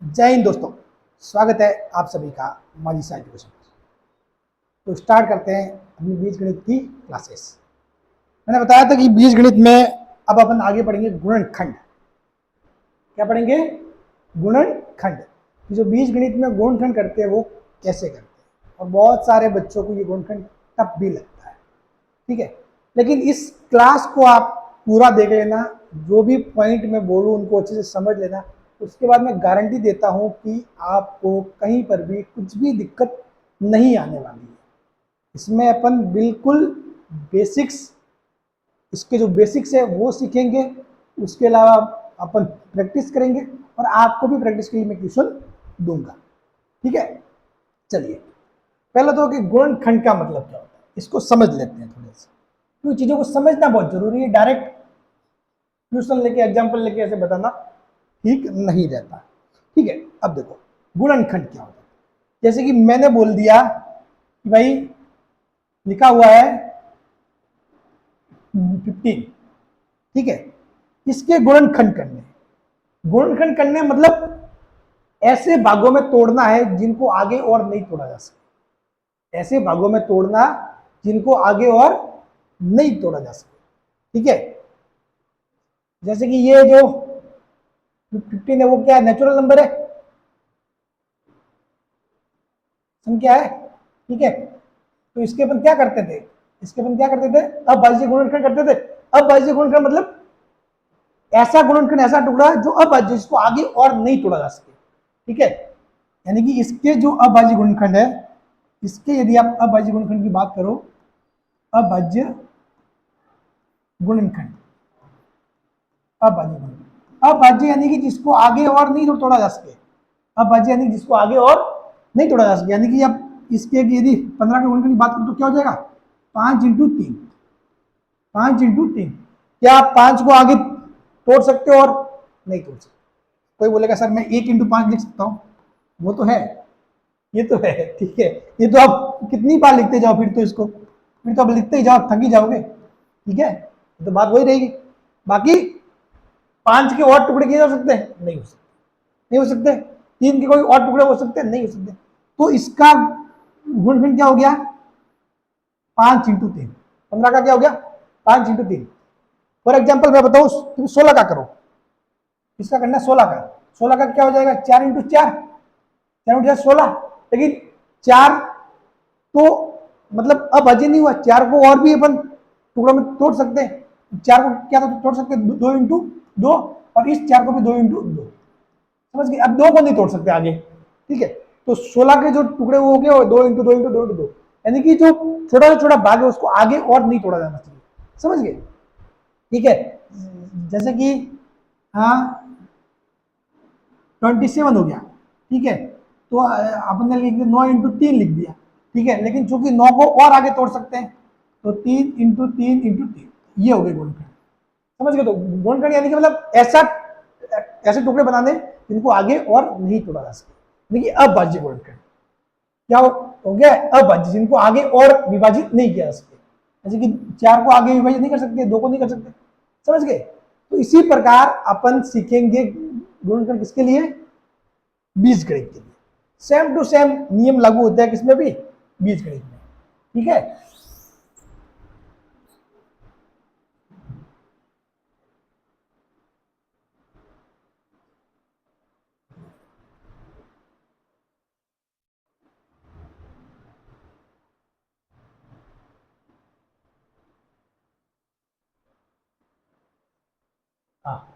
जय हिंद दोस्तों, स्वागत है आप सभी का माजिसा एजुकेशन। तो स्टार्ट करते हैं अपनी बीजगणित की क्लासेस। मैंने बताया था कि बीजगणित में अब अपन आगे पढ़ेंगे गुणनखंड। क्या पढ़ेंगे? गुणनखंड। जो बीजगणित में गुणनखंड करते हैं वो कैसे करते हैं, और बहुत सारे बच्चों को ये गुणनखंड टफ भी लगता है। ठीक है, लेकिन इस क्लास को आप पूरा देख लेना, जो भी पॉइंट मैं बोलूँ उनको अच्छे से समझ लेना। उसके बाद मैं गारंटी देता हूं कि आपको कहीं पर भी कुछ भी दिक्कत नहीं आने वाली है। इसमें अपन बिल्कुल बेसिक्स, इसके जो बेसिक्स है वो सीखेंगे। उसके अलावा अपन प्रैक्टिस करेंगे और आपको भी प्रैक्टिस के लिए मैं ट्यूशन दूंगा। ठीक है, चलिए पहले तो कि गुणनखंड का मतलब क्या होता है इसको समझ लेते हैं थोड़े से, क्योंकि चीज़ों को समझना बहुत जरूरी है। डायरेक्ट ट्यूशन लेके एग्जाम्पल लेके ऐसे बताना ठीक नहीं रहता। ठीक है, अब देखो गुणनखंड क्या होता है। जैसे कि मैंने बोल दिया कि भाई लिखा हुआ है 15, ठीक है, इसके गुणनखंड करने। गुणनखंड करने मतलब ऐसे भागों में तोड़ना है जिनको आगे और नहीं तोड़ा जा सकता। ऐसे भागों में तोड़ना जिनको आगे और नहीं तोड़ा जा सकता। ठीक है, जैसे कि ये जो 15 है वो क्या है? नेचुरल नंबर है, संख्या है। ठीक है, तो इसके अपन क्या करते थे? इसके अपन क्या करते थे? अभाज्य गुणनखंड करते थे। अभाज्य गुणनखंड मतलब ऐसा गुणनखंड, ऐसा टुकड़ा जो अभाज्य, जिसको आगे और नहीं तोड़ा जा सके। ठीक है, यानी कि इसके जो अभाज्य गुणनखंड है, इसके यदि आप अभाज्य गुणनखंड की बात करो, अभाज्य गुणनखंड, अभाज्य गुणनखंड, अभाज्य यानी कि जिसको आगे और नहीं तोड़ा जा सके। अभाज्य यानी जिसको आगे और नहीं तोड़ा जा सके, यानी कि अब इसके यदि 15 के गुणनखंड की बात करो तो क्या हो जाएगा? 5 इंटू 3, 5 इंटू 3। क्या आप 5 को आगे तोड़ सकते हो और नहीं तोड़ सकते? कोई बोलेगा सर मैं 1 इंटू 5 लिख सकता हूँ, वो तो है, ये तो है। ठीक है, ये तो आप कितनी बार लिखते जाओ, फिर तो इसको फिर तो आप लिखते ही जाओ, थक ही जाओगे। ठीक है, तो बात वही रहेगी। बाकी 5 के और टुकड़े किए जा सकते हैं? नहीं हो सकते, नहीं हो सकते। 3 के कोई और टुकड़े हो सकते हैं? नहीं हो सकते। तो इसका गुणनखंड क्या हो गया? 5 इंटू 3। 15 का क्या हो गया? 5 इंटू 3। फॉर एग्जाम्पल मैं बताऊं, तुम 16 का करो, इसका करना 16 का। 16 का क्या हो जाएगा? 4 इंटू 4, 4 इंटू 16। लेकिन 4 तो मतलब अब अजय नहीं हुआ, 4 को और भी अपन टुकड़ों में तोड़ सकते हैं। 4 को क्या तो तोड़ सकते हैं? 2 इंटू 2, और इस 4 को भी 2 इंटू 2। समझ गए? अब 2 को नहीं तोड़ सकते आगे। ठीक है, तो 16 के जो टुकड़े वो हो गए 2 इंटू 2 इंटू 2 इंटू 2, यानी कि जो छोटा से छोटा भाग है उसको आगे और नहीं तोड़ा जाना चाहिए। समझ गए? ठीक है, जैसे कि हाँ 27 हो गया। ठीक है, तो अपन ने लिख दिया 9 इंटू 3 लिख दिया। ठीक है, लेकिन चूंकि 9 को और आगे तोड़ सकते हैं तो 3 इंटू 3 इंटू 3, ये हो गए गुणनखंड। समझ गए? तो गुणनखंड यानी कि मतलब ऐसा ऐसे टुकड़े बनाने जिनको आगे और नहीं तोड़ा जा सके, यानी कि अभाज्य गुणनखंड। क्या हो गया? अभाज्य, जिनको आगे और विभाजित नहीं किया जा सके। जैसे कि 4 को आगे विभाजित नहीं कर सकते, 2 को नहीं कर सकते। समझ गए? तो इसी प्रकार अपन सीखेंगे गुणनखंड किसके लिए? बीजगणित के लिए। सेम टू सेम नियम लागू होता है किसमें भी? बीजगणित में। ठीक है, हाँ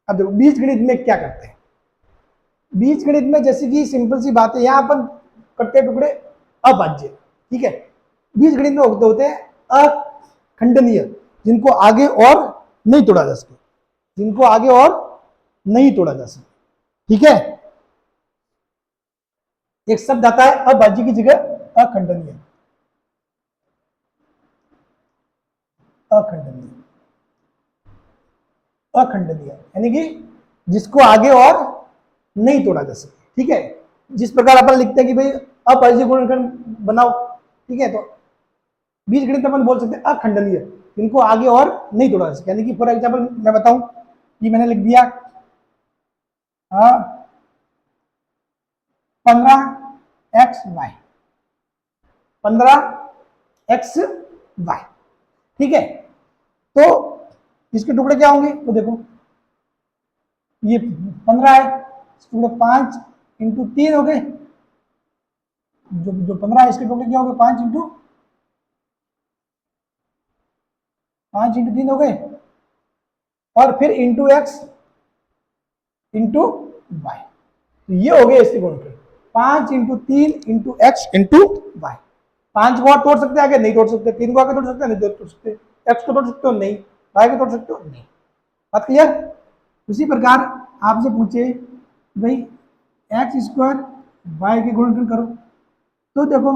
अब देखो बीजगणित में क्या करते हैं। बीजगणित में जैसे कि सिंपल सी बात है, यहां अपन कट्टे टुकड़े अभाज्य। ठीक है, बीजगणित में होते हैं अखंडनीय, जिनको आगे और नहीं तोड़ा जा सके, जिनको आगे और नहीं तोड़ा जा सके। ठीक है, एक शब्द आता है अभाज्य की जगह अखंडनीय, अखंडनीय, अखंडनीय यानी कि जिसको आगे और नहीं तोड़ा जा सके। ठीक है, जिस प्रकार अपन लिखते हैं कि भाई अभाज्य गुणनखंड बनाओ, ठीक है, तो बीजगणित अपन बोल सकते हैं अखंडनीय, जिनको आगे और नहीं तोड़ा जा सके। यानी कि फॉर एग्जाम्पल मैं बताऊं कि मैंने लिख दिया 15xy, 15xy, ठीक है। तो इसके टुकड़े क्या होंगे, तो देखो ये 15 है, टुकड़े 5 इंटू 3 हो गए, जो 15 है इसके टुकड़े क्या हो गए, 5 इंटू 3 हो गए, और फिर इंटू एक्स इंटू वाई, तो ये हो गए इसके गुणनखंड। 5 into 3 into X into Y. 5 को और तोड़ सकते हैं आगे, नहीं तोड़ सकते। 3 को आगे तोड़ सकते हैं, नहीं तोड़ सकते। एक्स को तोड़ सकते हो, नहीं। वाई को तोड़ सकते हो, नहीं। बात क्लियर। उसी प्रकार आपसे पूछे भाई एक्स स्क्वायर वाई के गुणनखंड करो, तो देखो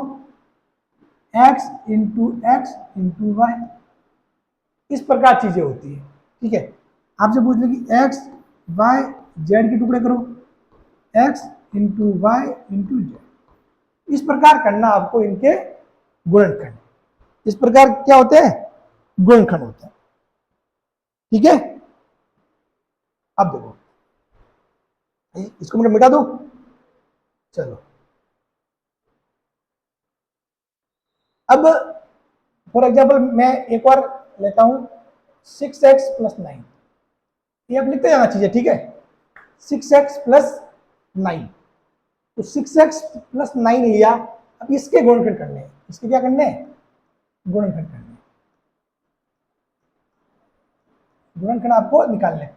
x इंटू वाई, इस प्रकार चीजें होती है, ठीक है। आपसे पूछ ले कि एक्स वाई जेड के टुकड़े करो, x into Y into Z, इस प्रकार करना आपको इनके गुणनखंड। इस प्रकार क्या होते हैं, गुणनखंड होते हैं, ठीक है। अब देखो इसको मैं मिटा दूं, चलो अब फॉर एग्जाम्पल मैं एक और लेता हूं 6x+9, ये आप लिखते जाना चाहिए, ठीक है। 6x+9, तो 6x+9 लिया। अब इसके गुणनखंड करने हैं, इसके क्या करने हैं, गुणनखंड करने हैं। गुणनखंड आपको निकालने हैं।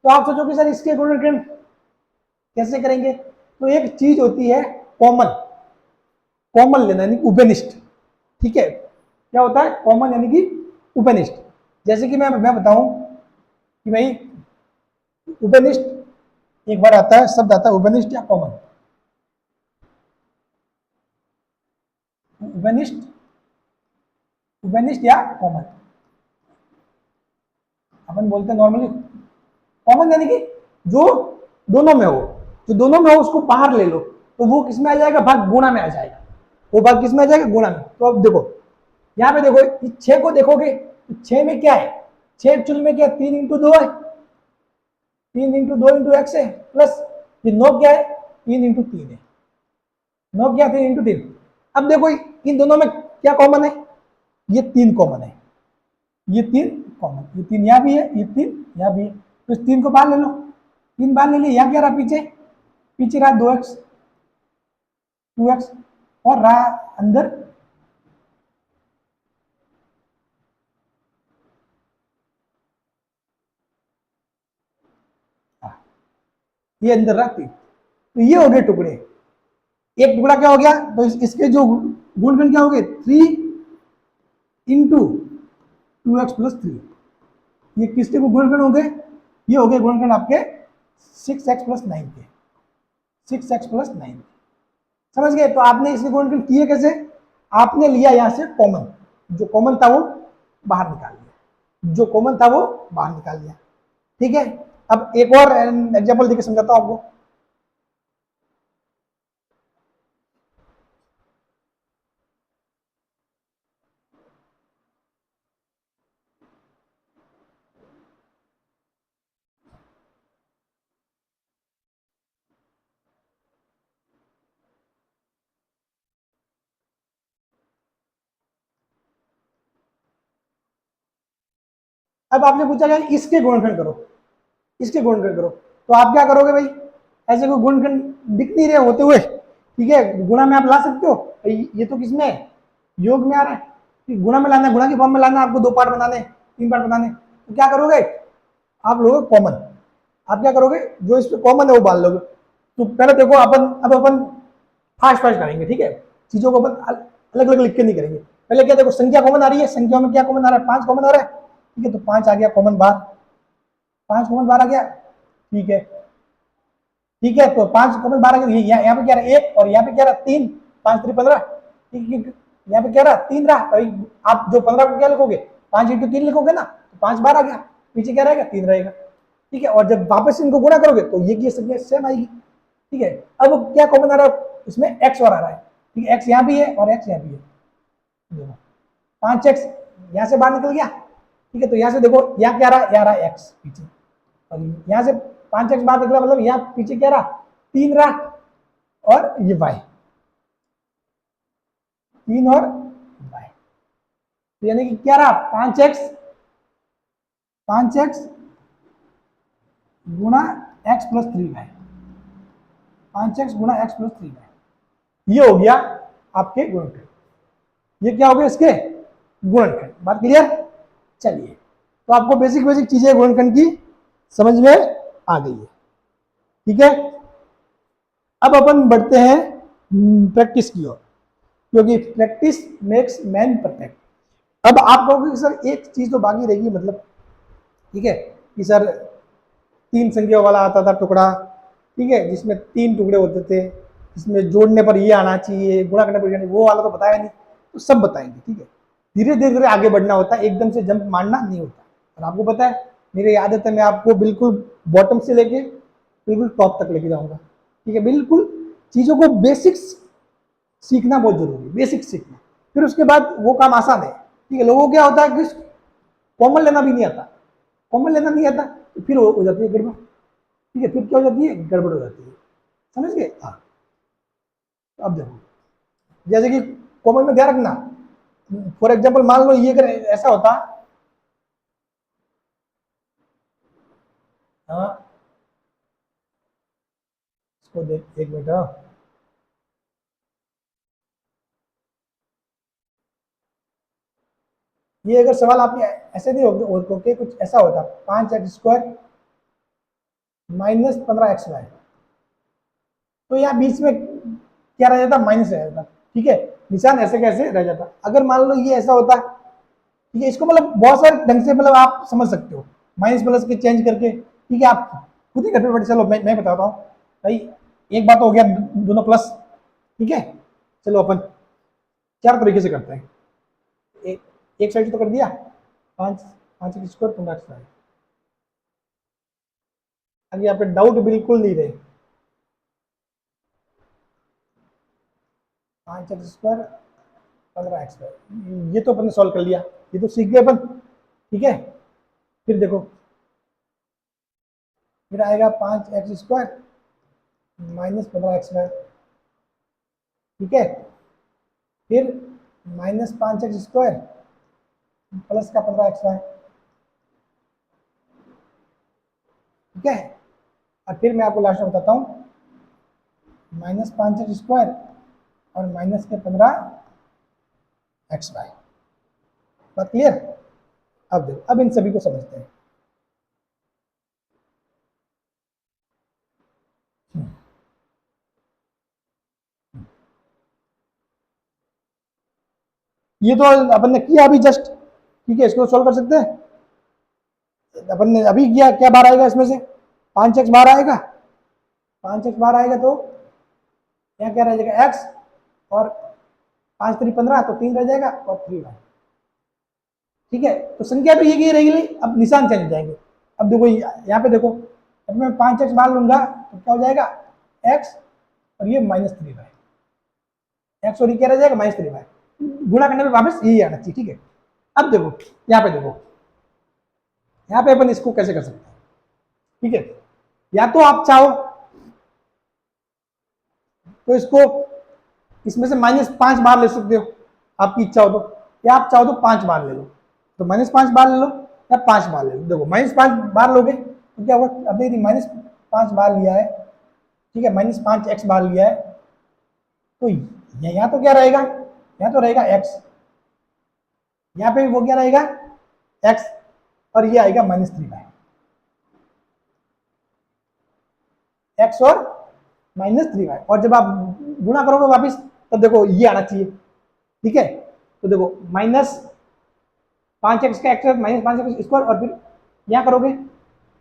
तो आप सोचोगे सर इसके गुणनखंड कैसे करेंगे, तो एक चीज होती है कॉमन, कॉमन लेना यानी उभयनिष्ठ, ठीक है। क्या होता है कॉमन यानी कि उभयनिष्ठ। जैसे कि मैं बताऊं कि भाई उभयनिष्ठ एक बार आता है, शब्द आता है उभयनिष्ठ या कॉमन। उभयनिष्ठ, उभयनिष्ठ या कॉमन, अपन बोलते हैं नॉर्मली कॉमन यानी कि जो दोनों में हो, जो दोनों में हो उसको बाहर ले लो, तो वो किस में आ जाएगा, भाग गुणा में आ जाएगा। वो भाग किस में आ जाएगा, गुणा में। तो अब देखो यहाँ पे देखो 6 को देखोगे तो 6 में क्या है, 6 एक्चुअल में क्या है, 3 इंटू 2 है, 3 इंटू 2 इंटू एक्स है, प्लस ये 9 क्या है, 3 इंटू 3 है, 9 क्या, 3 इंटू 3। अब देखो इन दोनों में क्या कॉमन है, ये 3 कॉमन है, ये 3 कॉमन, ये 3 यहाँ भी है, ये 3 यहाँ भी है, तो इस 3 को बाहर ले लो। 3 बाहर ले लिया, यहाँ क्या रहा पीछे, पीछे रहा 2x, 2x, और रहा अंदर ये अंदर रहा 3। तो ये हो गए टुकड़े, एक टुकड़ा क्या हो गया, तो इसके जो गुणनखंड क्या हो गए, 3 इंटू 2x+3, ये किसके गुणनखंड हो गए, ये हो गए गुणनखंड आपके 6x+9 के, 6x+9। समझ गए। तो आपने इसके गुणनखंड किए कैसे, आपने लिया यहां से कॉमन, जो कॉमन था वो बाहर निकाल लिया, जो कॉमन था वो बाहर निकाल लिया, ठीक है। अब एक और एग्जांपल देके समझाता हूं आपको। अब आपने पूछा जाए इसके गुणनखंड करो, इसके गुणनखंड करो, तो आप क्या करोगे भाई, ऐसे कोई गुणनखंड दिख नहीं रहे होते हुए, ठीक है, गुणा में आप ला सकते हो, ये तो किसमें है, योग में आ रहा है, गुणा में लाना है, गुणा की फॉर्म में लाना है, आपको 2 पार्ट बनाने, 3 पार्ट बनाने, तो क्या करोगे आप लोग कॉमन, आप क्या करोगे जो इस पे कॉमन है वो बांध लोगे। तो पहले देखो अपन फास्ट फास्ट करेंगे, ठीक है, चीजों को अपन अलग अलग लिख के नहीं करेंगे। पहले क्या देखो, संख्या कॉमन आ रही है, संख्या में क्या कॉमन आ रहा है, 5 कॉमन आ रहा है, ठीक है, तो 5 आ गया कॉमन बाहर, 5 कॉमन बाहर आ गया, ठीक है, ठीक है। तो 5 कॉमन बाहर आ गया, यहाँ पे क्या रहा 1, और यहाँ पे क्या रहा 3, 5 3 15, ठीक है, यहाँ पे क्या रहा 3 रहा, आप जो 15 को क्या लिखोगे, 5 इंटू 3 लिखोगे ना, तो 5 बाहर आ गया, पीछे क्या रहेगा 3 रहेगा, ठीक है। और जब वापस इनको गुणा करोगे तो ये संख्या सेम आएगी, ठीक है। अब क्या कॉमन आ रहा है इसमें, एक्स और आ रहा है, ठीक है, एक्स यहाँ भी है और एक्स यहाँ भी है, देखो 5x यहाँ से बाहर निकल गया, ठीक है। तो यहाँ से देखो यहाँ क्या रहा, यहाँ रहा एक्स पीछे, और यहाँ से 5x बाहर निकला, मतलब यहाँ पीछे क्या रहा 3 रहा, और ये y, 3 और y, तो यानी कि क्या रहा 5x गुणा x प्लस 3y, 5x गुणा x प्लस 3y, ये हो गया आपके गुणनखंड, ये क्या हो गया इसके गुणनखंड। बात क्लियर? चलिए, तो आपको बेसिक बेसिक चीजें गुणनखंड की समझ में आ गई है, ठीक है। अब अपन बढ़ते हैं प्रैक्टिस की ओर, क्योंकि प्रैक्टिस मेक्स मैन परफेक्ट। अब आप कहोगे कि सर एक चीज तो बाकी रहेगी, मतलब ठीक है कि सर 3 संख्या वाला आता था टुकड़ा, ठीक है, जिसमें 3 टुकड़े होते थे, जिसमें जोड़ने पर ये आना चाहिए, गुणा करने पर, वो वाला तो बताया नहीं, तो सब बताएंगे, ठीक है। धीरे धीरे आगे बढ़ना होता है, एकदम से जंप मारना नहीं होता। और आपको पता है मेरी आदत है, मैं आपको बिल्कुल बॉटम से लेके बिल्कुल टॉप तक लेके जाऊंगा, ठीक है। बिल्कुल चीजों को बेसिक्स सीखना बहुत जरूरी है, बेसिक्स सीखना, फिर उसके बाद वो काम आसान है, ठीक है। लोगों को क्या होता है कि कॉमन लेना भी नहीं आता, कॉमन लेना नहीं आता तो फिर हो जाती है गड़बड़, ठीक है, फिर क्या हो जाती है गड़बड़ हो जाती है, समझ गए? हाँ, अब देखो, जैसे कि कॉमन में ध्यान रखना, फॉर एग्जाम्पल मान लो ये अगर ऐसा होता, हाँ इसको देख एक मिनट, हाँ ये अगर सवाल आपके ऐसे नहीं होते, कुछ ऐसा होता 5x² माइनस 15xy, तो यहाँ बीच में क्या रह जाता, माइनस रह जाता, ठीक है, निशान ऐसे कैसे रह जाता। अगर मान लो ये ऐसा होता, ठीक है, इसको मतलब बहुत सारे ढंग से मतलब आप समझ सकते हो, माइनस प्लस के चेंज करके, ठीक है, आप खुद ही घर पे बैठे, चलो मैं बताता हूँ भाई। एक बात हो गया दोनों प्लस, ठीक है, चलो अपन 4 तरीके से करते हैं। एक साइड तो कर दिया, 5x² 15xy, अगर यहाँ पे डाउट बिल्कुल नहीं रहे, 5x² 15xy, ये तो अपन ने सॉल्व कर लिया, ये तो सीख गए अपन, ठीक है। फिर देखो, फिर आएगा 5x² माइनस 15xy, ठीक है, फिर माइनस 5x² प्लस का 15xy, ठीक है। और फिर मैं आपको लास्ट में बताता हूँ, -5x² और माइनस के 15xy। बात क्लियर? अब देखो, अब इन सभी को समझते हैं। ये तो अपन ने किया अभी जस्ट, ठीक है, इसको सॉल्व कर सकते हैं अपन ने अभी किया। क्या बार आएगा इसमें से? 5x बार आएगा, 5x बार आएगा तो यहाँ क्या रह जाएगा x, और 5 3 15, तो 3 रह जाएगा और 3y, ठीक है। तो संख्या तो ये रहेगी, अब निशान चेंज हो जाएंगे। अब देखो यहाँ पे देखो, अब मैं 5x बार लूंगा तो क्या हो जाएगा x, और ये -3y, x और ये क्या रह जाएगा -3y, गुणा करने में वापस यही आना चाहिए, ठीक है। अब देखो यहाँ पे देखो, यहाँ पे अपन इसको कैसे कर सकते हैं, ठीक है। या तो आप चाहो तो इसको इसमें से -5 बार ले सकते हो, आपकी इच्छा हो तो, या आप चाहो तो 5 बार ले लो, तो -5 बार ले लो या 5 बार ले लो। देखो -5 बार लोगे तो क्या होगा, अब देखिए -5 बार लिया है, ठीक है, -5x बार लिया है, तो यहाँ तो क्या रहेगा, यहाँ तो रहेगा x, यहाँ पे वो क्या रहेगा x, और ये आएगा -3y, x और -3y, और जब आप गुणा करोगे वापिस तब देखो ये आना चाहिए, ठीक है। तो देखो -5x का एक्स -5x², और फिर यहाँ करोगे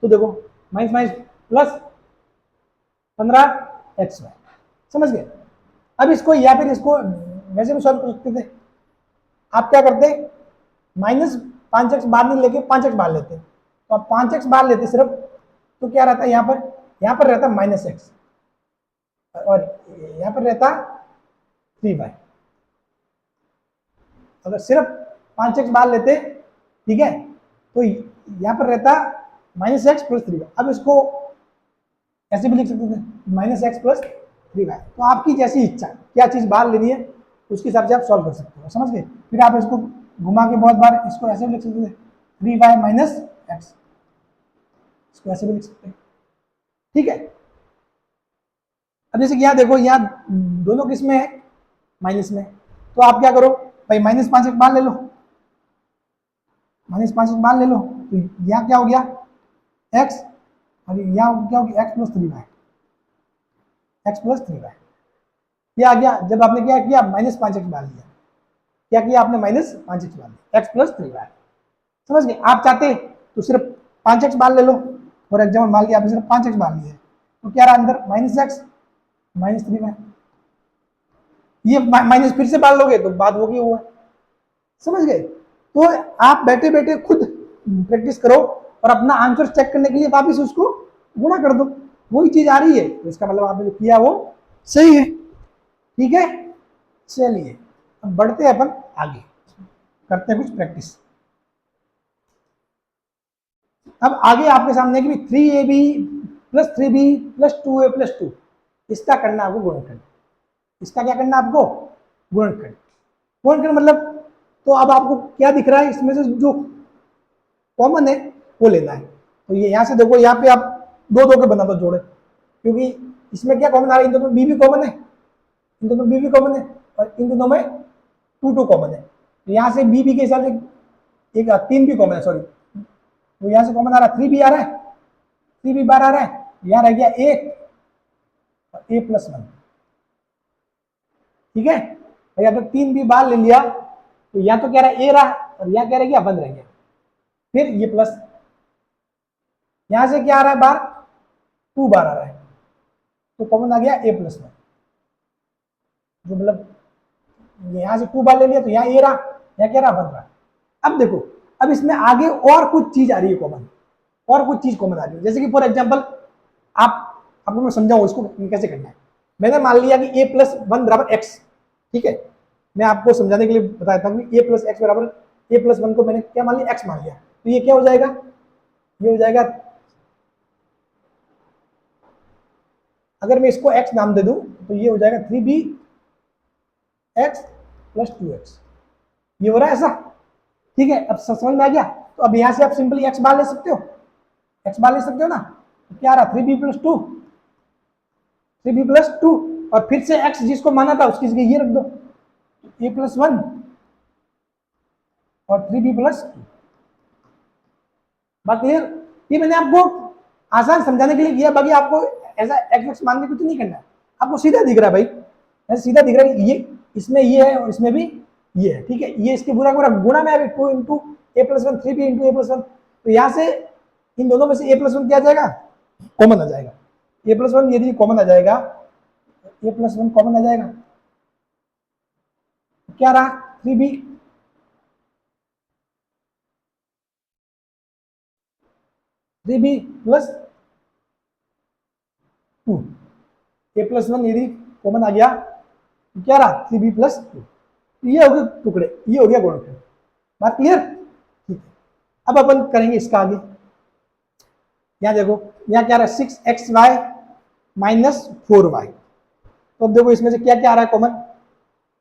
तो देखो माइनस माइनस प्लस 15xy, समझ गए? अब इसको या फिर इसको वैसे भी सॉल्व कर सकते थे, आप क्या करते, -5x बार नहीं लेके 5x बार लेते, तो आप 5x बार लेते सिर्फ, तो क्या रहता है यहाँ पर रहता -x, और यहाँ पर रहता 3y। अगर सिर्फ 5x बार लेते, ठीक है, तो यहाँ पर रहता -x + 3y। अब इसको ऐसे भी लिख सकते थे -x + 3y। तो आपकी जैसी इच्छा क्या चीज़ बाहर लेनी है उसके हिसाब से आप सॉल्व कर सकते हो, समझ गए। फिर आप इसको घुमा के बहुत बार इसको ऐसे भी लिख सकते हैं 3y माइनस एक्स, इसको ऐसे भी लिख सकते हैं, ठीक है। अब जैसे कि यहाँ देखो, यहाँ दोनों किस में है, माइनस में, तो आप क्या करो भाई, -5 एक बार ले लो, -5 एक बार ले लो, तो यहाँ क्या हो गया x, और यहाँ क्या हो गया x plus 3y, x plus 3y। क्या आ गया, जब आपने क्या किया -5 x बार लिया, क्या किया आपने -5 x बार लिया, x प्लस 3y, समझ गए। आप चाहते तो सिर्फ 5x बार ले लो, फॉर एग्जाम्पल मान लिया आपने सिर्फ 5x बार लिया है, तो क्या रहा अंदर -x -3y, ये माइनस फिर से बार लोगे तो बात होगी हुआ, समझ गए। तो आप बैठे बैठे खुद प्रैक्टिस करो और अपना आंसर चेक करने के लिए वापस उसको गुणा कर दो, वही चीज आ रही है, तो इसका मतलब आपने जो किया वो सही है, ठीक है। चलिए अब बढ़ते हैं अपन आगे, करते हैं कुछ प्रैक्टिस। अब आगे आपके सामने कि 3ab plus 3b plus 2a plus 2, इसका करना आपको गुणनखंड, इसका क्या करना आपको गुणनखंड। गुणनखंड मतलब, तो अब आपको क्या दिख रहा है, इसमें से जो कॉमन है वो लेना है। तो ये यहाँ से देखो, यहाँ पे आप दो दो के बना दो जोड़े, क्योंकि इसमें क्या कॉमन आ रहा है, इन दोनों बी भी कॉमन है, इन दोनों बी भी कॉमन है, और इन दोनों में 2 कॉमन है, तो यहाँ से बी के हिसाब से एक 3 भी कॉमन है, सॉरी, तो यहाँ से कॉमन आ रहा है 3 भी आ रहा है, 3 भी बार आ रहा है, यहाँ रह गया 1 और a प्लस 1, ठीक है। और यहाँ पे 3 भी बार ले लिया, तो यहाँ तो कह रहा है a रहा और यहाँ क्या रह गया 1 रह गया, फिर ये प्लस, यहां से क्या आ रहा है बार 2 बार आ रहा है, तो कॉमन आ गया a प्लस 1, जो मतलब यहां से 2 बार ले लिया तो यहाँ a रहा, यहाँ क्या रहा 1 रहा। अब देखो, अब इसमें आगे और कुछ चीज आ रही है कॉमन, और कुछ चीज कॉमन आ रही है, जैसे कि फॉर एग्जाम्पल आपको मैं समझाऊं इसको कैसे करना है। मैंने मान लिया कि a प्लस 1 बराबर x, ठीक है, मैं आपको समझाने के लिए बताता हूँ कि a प्लस x बराबर a प्लस 1 को मैंने क्या मान लिया x मान लिया, तो ये क्या हो जाएगा, ये हो जाएगा, अगर मैं इसको x नाम दे दूं तो ये हो जाएगा 3b x प्लस 2x, ये हो रहा है ऐसा, ठीक है। अब समझ में आ गया, तो अब यहां से आप सिंपली x बार ले सकते हो, x बार ले सकते हो ना, तो क्या रहा 3b प्लस 2, 3b प्लस 2, और फिर से x जिसको माना था उसकी जगह ये रख दो, a प्लस 1 और 3b प्लस 2, बात क्लियर। ये मैंने आपको आसान समझाने के लिए किया, बाकी आपको ऐसा x मान के कुछ नहीं करना है, आपको सीधा दिख रहा है भाई, ऐसा सीधा दिख रहा है, ये इसमें ये है और इसमें भी ये है, ठीक है। ये इसके पूरा पूरा गुणा में 2 into a plus 1 3b into a plus 1, तो यहाँ से इन दोनों में से a प्लस 1 क्या आ जाएगा, कॉमन आ जाएगा, a प्लस 1 यदि कॉमन आ जाएगा, a प्लस 1 कॉमन आ जाएगा, क्या रहा 3b, प्लस 2, a प्लस 1 यदि कॉमन आ गया तो क्या रहा 3b प्लस 2, ये हो गए टुकड़े, ये हो गया गुणनखंड, बात क्लियर, ठीक है। अब अपन करेंगे इसका आगे, यहाँ देखो, यहाँ क्या रहा है 6xy माइनस 4y, तो अब देखो इसमें से क्या क्या आ रहा है कॉमन,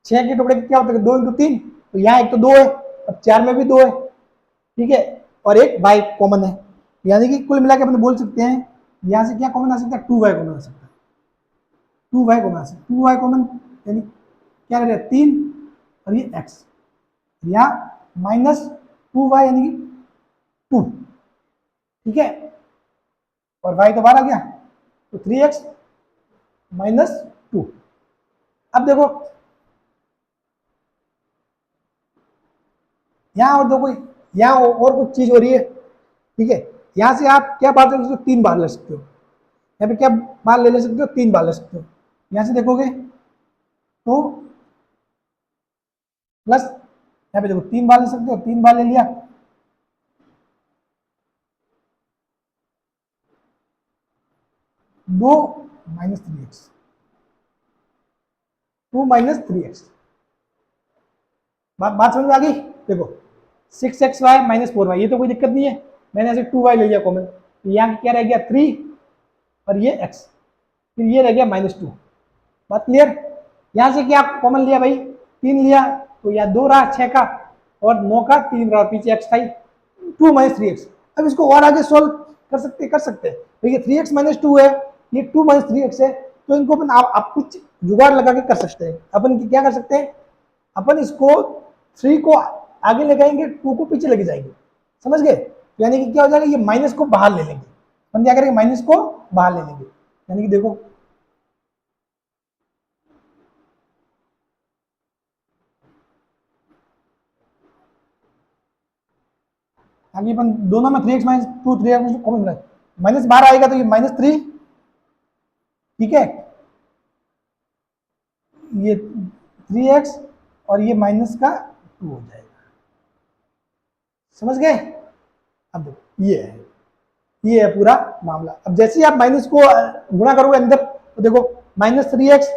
6 के टुकड़े क्या होता है 2 इंटू 3, तो यहाँ एक तो 2 है, अब 4 में भी 2 है, ठीक है, और एक y कॉमन है, यानी कि कुल मिला के अपन बोल सकते हैं यहाँ से क्या कॉमन आ सकता है 2y कॉमन आ सकता है, 2y कॉमन आ सकता है, 2y कॉमन यानी क्या रह रहा है 3 और ये x, या माइनस 2y यानी कि 2, ठीक है, और y तो बाहर आ गया, तो 3x माइनस 2। अब देखो यहाँ और देखो, यहाँ और कुछ चीज हो रही है, ठीक है, यहाँ से आप क्या बात कर सकते हो 3 बार ले सकते हो, यहाँ पे क्या बार ले सकते हो 3 बार ले सकते हो, यहाँ से देखोगे तो प्लस, यहाँ पे देखो 3 बार ले सकते हो, 3 बार ले लिया, दो माइनस 3x, 2 माइनस 3x, बात समझ में आ गई। देखो 6xy माइनस 4y, ये तो कोई दिक्कत नहीं है, मैंने ऐसे 2y ले लिया कॉमन, तो यहाँ क्या रह गया 3 और ये x, फिर ये रह गया -2, बात क्लियर। यहां से क्या आप कॉमन लिया भाई, 3 लिया तो या 2 रहा 6 का, और 9 का 3 रहा, पीछे एक्स था 2 माइनस 3x। अब इसको और आगे सोल्व कर सकते हैं। तो ये 3x माइनस 2 है, ये 2 माइनस 3x है, तो इनको अपन आप कुछ जुगाड़ लगा के कर सकते हैं। अपन क्या कर सकते हैं, अपन इसको 3 को आगे लगाएंगे, 2 को पीछे लेके जाएंगे, समझ गए। तो यानी कि क्या हो जाएगा, ये माइनस को बाहर ले लेंगे। अपन क्या करेंगे, माइनस को बाहर ले लेंगे, यानी कि देखो आगे अपन दोनों में 3x माइनस 2 3x कॉमन रहा है, माइनस बाहर आएगा तो ये -3, ठीक है, ये 3x और ये माइनस का 2 हो जाएगा, समझ गए। अब देखो ये है पूरा मामला। अब जैसे ही आप माइनस को गुणा करोगे अंदर, तो देखो -3x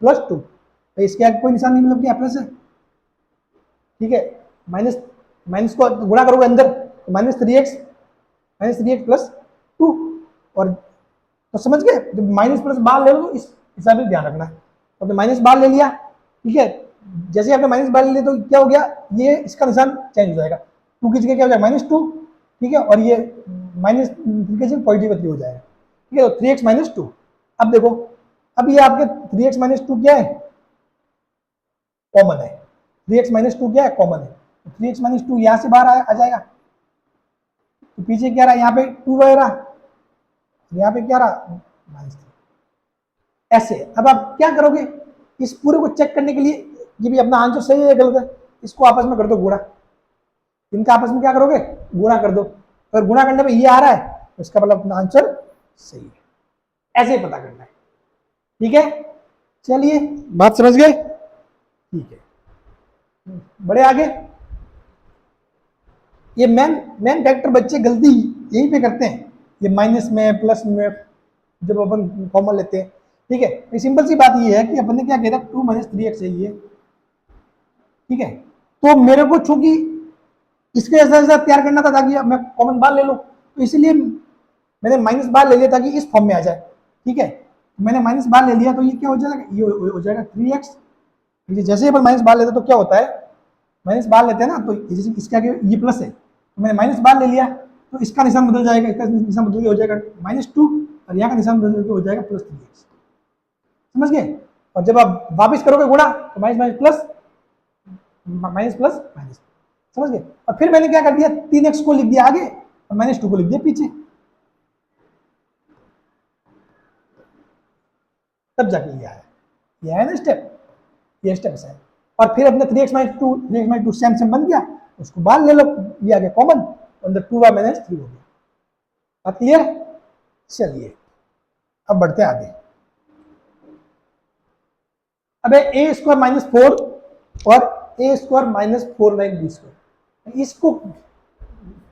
+ 2, तो इसके आगे कोई निशान नहीं, मतलब क्या प्लस है, ठीक है। माइनस माइनस को गुणा करोगे अंदर, तो -3x + 2, और तो समझ गए, जब माइनस प्लस बाहर ले लो तो इस हिसाब से ध्यान रखना है। तो आपने माइनस बाहर ले लिया, ठीक है, जैसे आपने माइनस बाहर ले लिया तो क्या हो गया, ये इसका निशान चेंज हो जाएगा, 2 की जगह क्या हो जाएगा -2, ठीक है, और ये -3 की जगह पॉजिटिव 3 हो जाएगा, ठीक है। तो 3x - 2। अब देखो, अब ये आपके 3x - 2 क्या है, कॉमन है। 3x - 2 क्या है, कॉमन है। तो 3x - 2 यहाँ से बाहर आ जाएगा, तो पीछे क्या रहा, यहाँ पे 2 रहा, यहाँ पे क्या रहा, -3। ऐसे अब आप क्या करोगे, इस पूरे को चेक करने के लिए, ये भी अपना आंसर सही है या गलत है, इसको आपस में कर दो गुणा, इनका आपस में क्या करोगे, गुणा कर दो। अगर गुणा करने पे ये आ रहा है तो इसका मतलब अपना आंसर सही है। ऐसे ही पता करना है, ठीक है। चलिए, बात समझ गए, ठीक है, बड़े आगे। ये मेन फैक्टर बच्चे गलती यहीं पे करते हैं, ये माइनस में प्लस में जब अपन कॉमन लेते हैं, ठीक है। तो सिंपल सी बात ये है कि अपन ने क्या किया था, 2 - 3x है ये, ठीक है। तो मेरे को चूंकि इसके जैसा तैयार करना था ताकि मैं कॉमन बार ले लूं, तो इसलिए मैंने माइनस बार ले लिया ताकि इस फॉर्म में आ जाए, ठीक है। मैंने माइनस बार ले लिया तो ये क्या हो जाएगा, ये हो जाएगा 3x। जैसे ही अपन माइनस बार लेते तो क्या होता है, माइनस बार लेते हैं ना, तो इसके आगे ये प्लस है, तो मैंने माइनस बार ले लिया, तो इसका निशान बदल जाएगा, इसका निशान बदल के हो जाएगा -2, और यहाँ का निशान बदल के हो जाएगा +3x, समझ गए। और जब आप वापिस करोगे गुणा, तो minus plus minus plus minus, समझ गए। और फिर मैंने क्या कर दिया, 3x को लिख दिया आगे और -2 को लिख दिया पीछे, तब जाके ये आया ना स्टेप, ये स्टेप है। और फिर अपने 3x - 2 3x - 2 सेम बन गया, उसको बाहर ले लो, ये आ गया कॉमन, अंदर 2y - 3 हो गया। बात क्लियर। चलिए अब बढ़ते हैं आगे। अब a² - 4 और a² - 4/9b², इसको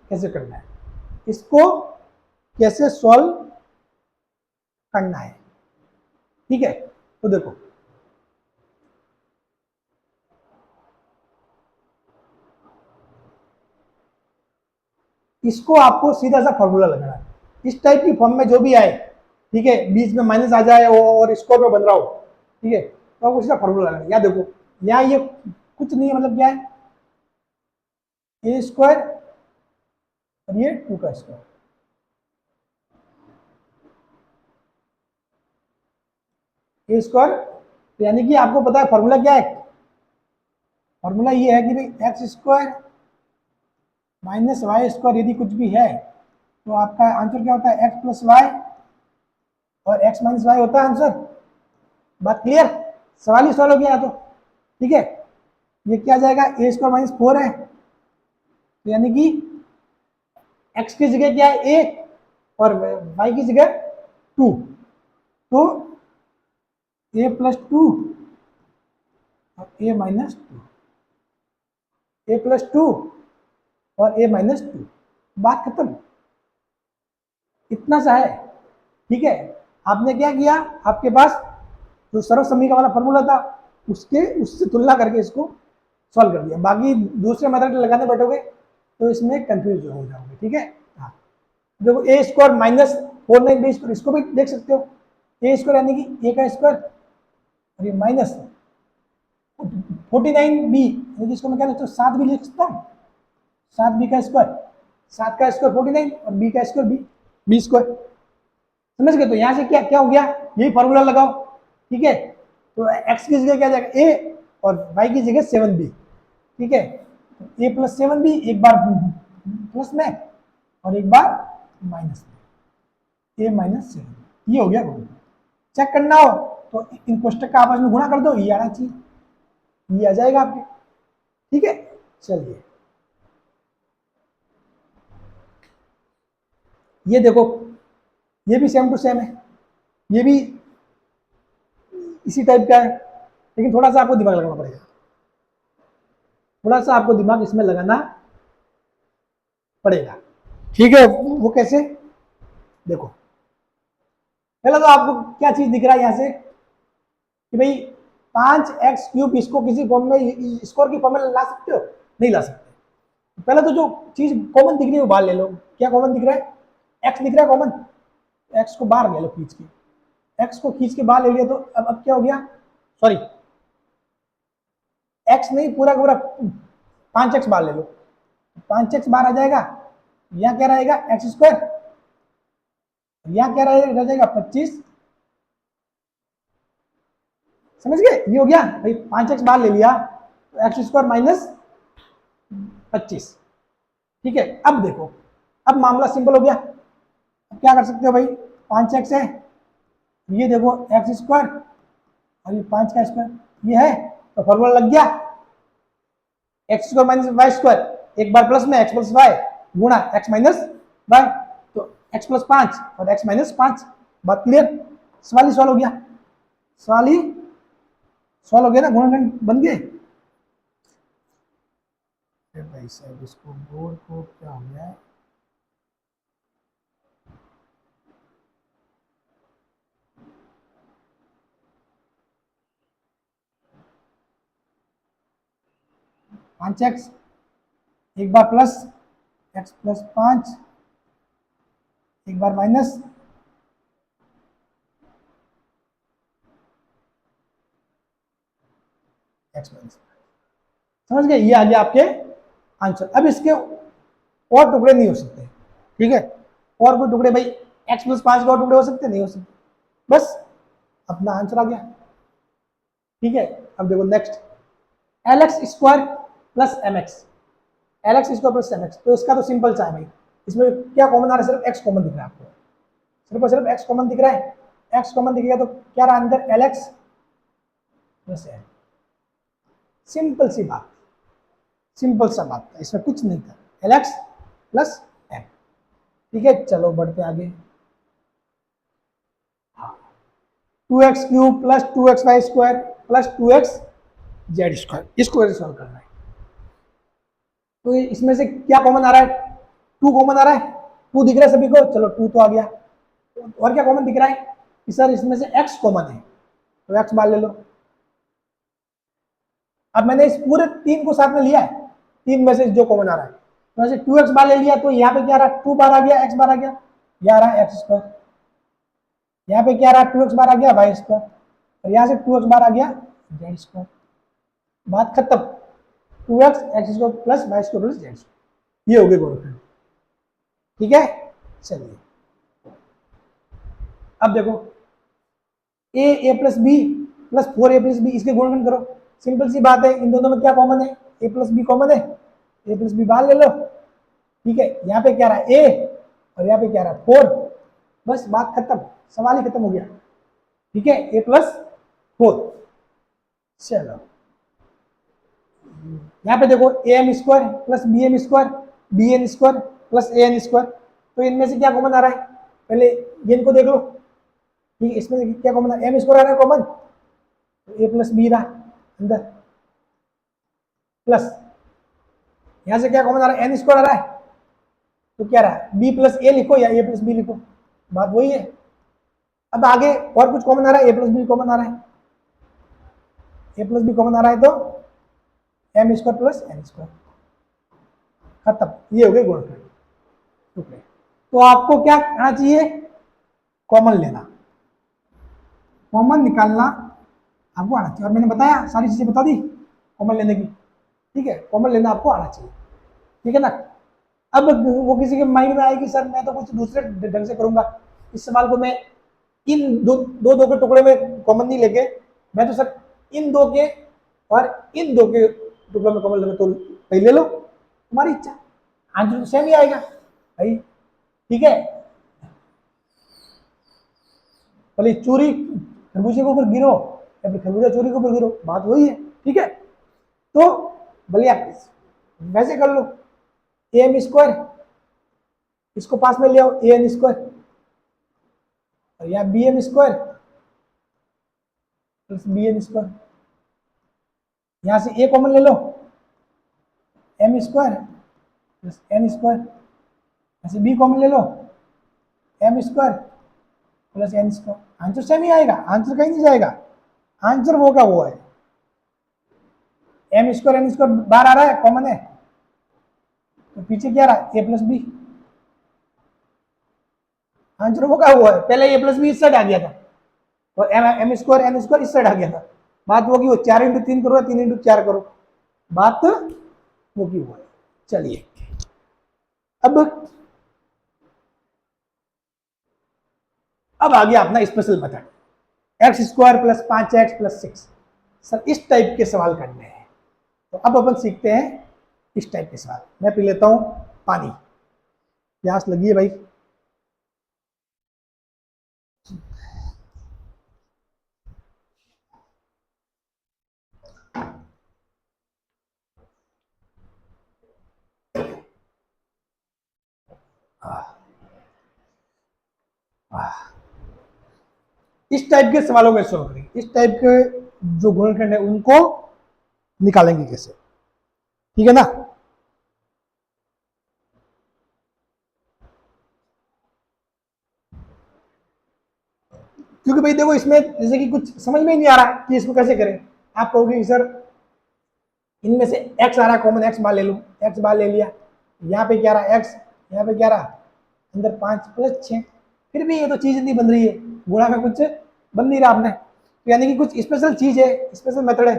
कैसे करना है, इसको कैसे सॉल्व करना है, ठीक है। तो देखो, इसको आपको सीधा सा फॉर्मूला लगाना है, इस टाइप की फॉर्म में जो भी आए, ठीक है, बीच में माइनस आ जाए और स्क्वायर में बन रहा हो, ठीक है, तो आपको सीधा फॉर्मूला लगाना है। या देखो, यहाँ ये कुछ नहीं है, मतलब क्या है, a² और ये 2 का स्क्वायर, a², यानी कि आपको पता है फॉर्मूला क्या है, फॉर्मूला ये है कि भाई x² - y² यदि कुछ भी है तो आपका आंसर क्या होता है, x + y और x - y होता है आंसर। बात क्लियर, सवाल ही सॉल्व हो गया तो, ठीक है। ये क्या जाएगा, a² - 4 है, तो यानी कि x की जगह क्या है, a, और y की जगह 2, तो a + 2 और a - 2, a + 2 और a - 2, बात खत्म, इतना सा है, ठीक है। आपने क्या किया, आपके पास जो सर्वसम्मी का वाला फॉर्मूला था उससे तुलना करके इसको सॉल्व कर दिया, बाकी दूसरे मेथड लगाने बैठोगे तो इसमें कंफ्यूज हो जाओगे, ठीक है। हाँ, देखो a² - 4/9b², इसको भी देख सकते हो, a² यानी कि a का स्क्वायर और ये माइनस 49b, इसको मैं क्या लिखता हूँ, 7b लिख सकता हूँ, 7b का स्क्वायर, 7 का स्क्वायर 49 और b का स्क्वायर b स्क्वायर। समझ गए? तो यहाँ से क्या क्या हो गया, यही फॉर्मूला लगाओ, ठीक है। तो x की जगह क्या जाएगा, a, और y की जगह 7b, ठीक है। तो a प्लस 7b, एक बार प्लस में और एक बार माइनस में, a माइनस 7, ये हो गया। चेक करना हो तो इन कोष्टक का आपस में गुणा कर दो, ये आना चाहिए, ये आ जाएगा आपके, ठीक है। चलिए ये देखो, ये भी सेम टू सेम है, ये भी इसी टाइप का है, लेकिन थोड़ा सा आपको दिमाग लगाना पड़ेगा, थोड़ा सा आपको दिमाग इसमें लगाना पड़ेगा, ठीक है। वो कैसे, देखो पहले तो आपको क्या चीज दिख रहा है यहाँ से कि भाई 5x3 इसको किसी फॉर्म में, स्क्वायर की फॉर्म में ला सकते हो, नहीं ला सकते। पहले तो जो चीज कॉमन दिख रही है वो बाहर ले लो। क्या कॉमन दिख रहा है, x दिख रहा है कॉमन, x को बाहर ले लो खींच के, x को खींच के बाहर ले लिया तो अब क्या हो गया, सॉरी x नहीं, पूरा पूरा 5x बाहर ले लो, 5x बाहर आ जाएगा, यहाँ क्या रहेगा एक्स स्क्वायर, यहाँ क्या रह जाएगा 25। समझ गए, ये हो गया भाई, 5x बाहर ले लिया तो एक्स स्क्वायर माइनस 25, ठीक है। अब देखो, अब मामला सिंपल हो गया, अब क्या कर सकते हो भाई, 5x है, ये देखो एक्स स्क्वायर और ये 5 का स्क्वायर ये है, तो फॉर्मूला लग गया, X square minus Y square, एक बार प्लस में एक्स प्लस वाई गुणा एक्स माइनस वाई, तो एक्स प्लस 5 और एक्स माइनस 5, बात क्लियर। सवाल ही सॉल्व हो गया, सवाल ही सॉल्व हो गया ना, गुणनखंड बन गए। भाई साहब इसको बोर्ड को क्या हो गया है, पांच एक्स एक बार प्लस एक्स प्लस 5, एक बार माइनस एक्स माइनस, समझ गए, ये आ गया आपके आंसर। अब इसके और टुकड़े नहीं हो सकते, ठीक है, और कोई टुकड़े भाई एक्स प्लस 5 के और टुकड़े हो सकते, नहीं हो सकते, बस अपना आंसर आ गया, ठीक है। अब देखो next, L X square plus M X, L X square plus M X, तो इसका तो सिंपल सा है भाई, इसमें क्या कॉमन आ रहा है, सिर्फ एक्स कॉमन दिख रहा है आपको, सिर्फ और सिर्फ एक्स कॉमन दिख रहा है, एक्स कॉमन दिखेगा तो क्या रहा अंदर, L x plus M, simple सी बात, सिंपल सा बात था, इसमें कुछ नहीं था, एल एक्स प्लस एम, ठीक है। चलो बढ़ते आगे, 2x³ plus 2xy square plus 2xz square, इसको कैसे सॉल्व करना है, तो इसमें से क्या कॉमन आ रहा है, 2 कॉमन आ रहा है, 2 दिख रहा है सभी को, चलो 2 तो आ गया, और क्या कॉमन दिख रहा है कि सर इसमें से x कॉमन है, तो x बाहर ले लो। अब मैंने इस पूरे 3 को साथ में लिया है, 3 में से जो कॉमन आ रहा है, तो ऐसे 2x बाहर ले लिया, तो यहाँ पे क्या रहा, 2 बार आ गया, x बार आ गया, यहाँ रहा एक्स स्क्वायर, यहाँ पे क्या रहा 2x बार आ गया वाई स्क्वायर, और यहाँ से 2x बार आ गया जेड स्क्वायर, बात खत्म, 2x x square plus Y square plus Z square, ये हो गए गुणनखंड, ठीक है। चलिए अब देखो, ए plus B plus 4a plus B, इसके गुणनखंड करो, सिंपल सी बात है, इन दोनों में क्या कॉमन है, ए प्लस बी कॉमन है, ए प्लस बी बाहर ले लो, ठीक है। यहाँ पे क्या रहा ए और यहाँ पे क्या रहा 4, बस बात खत्म, सवाल ही खत्म हो गया, ठीक है, ए प्लस 4। चलो यहाँ पे देखो A M square plus B M square, B N square plus A N square, तो इनमें से क्या कॉमन आ रहा है, पहले ये इनको देख लो, ठीक है, इसमें क्या कॉमन है, एम स्क्वायर आ रहा है कॉमन, तो ए प्लस बी रहा अंदर, प्लस यहाँ से क्या कॉमन आ रहा है, एन स्क्वायर आ रहा है, तो क्या रहा बी प्लस ए लिखो या ए प्लस बी लिखो, बात वही है। अब आगे और कुछ कॉमन आ रहा है, ए प्लस बी कॉमन आ रहा है, ए प्लस बी कॉमन आ रहा है, तो M square plus N square, खत्म, ये हो गए गुणनखंड टुकड़े। तो आपको क्या करना चाहिए, कॉमन लेना, कॉमन निकालना आपको आना चाहिए, और मैंने बताया सारी चीजें बता दी कॉमन लेने की, ठीक है, कॉमन लेना आपको आना चाहिए, ठीक है ना। अब वो किसी के माइंड में आए कि सर मैं तो कुछ दूसरे ढंग से करूंगा, इस सवाल को मैं इन दो के टुकड़े में कॉमन नहीं लेके, मैं तो सर इन दो के और इन दो के टुकड़ों में कॉमन लेना, तो पहले ले लो, तुम्हारी इच्छा, आंसर तो सेम ही आएगा भाई, ठीक है। भले चोरी खरबूजे के ऊपर गिरो या फिर खरबूजा चोरी के ऊपर गिरो, बात वही है, ठीक है। तो भले आप वैसे कर लो, ए एम स्क्वायर, इसको पास में ले आओ, ए एन स्क्वायर, और या B M square plus B N square, यहां से ए कॉमन ले लो, M square plus N square, यहां से बी कॉमन ले लो, M square plus N square, answer same ही आएगा, आंसर कहीं नहीं जाएगा, आंसर वो का वो है। एम स्क्वायर एन स्क्वायर बाहर आ रहा है, कॉमन है, तो पीछे क्या रहा, ए प्लस बी, आंसर वो का वो है। पहले ए प्लस बी इस साइड आ गया था, और एम स्क्वायर एन स्क्वायर इस साइड आ गया था, बात वो की वो 4 × 3 करो या 3 × 4 करो, बात वो की वो है। चलिए अब आ गया अपना special method, x square plus 5x plus 6, sir इस टाइप के सवाल करने हैं, तो अब अपन सीखते हैं इस टाइप के सवाल। मैं पी लेता हूं पानी, प्यास लगी है भाई। इस टाइप के सवालों को सॉल्व करेंगे, इस टाइप के जो गुणनखंड है उनको निकालेंगे कैसे, ठीक है ना। क्योंकि भाई देखो इसमें जैसे कि कुछ समझ में ही नहीं आ रहा कि इसको कैसे करें, आप कहोगे सर इनमें से x आ रहा है कॉमन, x बार ले लो, x बार ले लिया, यहाँ पे क्या रहा x, यहाँ पे क्या रहा अंदर 5 + 6, फिर भी ये तो चीज नहीं बन रही है, गुणा में कुछ बन नहीं रहा आपने, तो यानी कि कुछ स्पेशल चीज है, स्पेशल मेथड है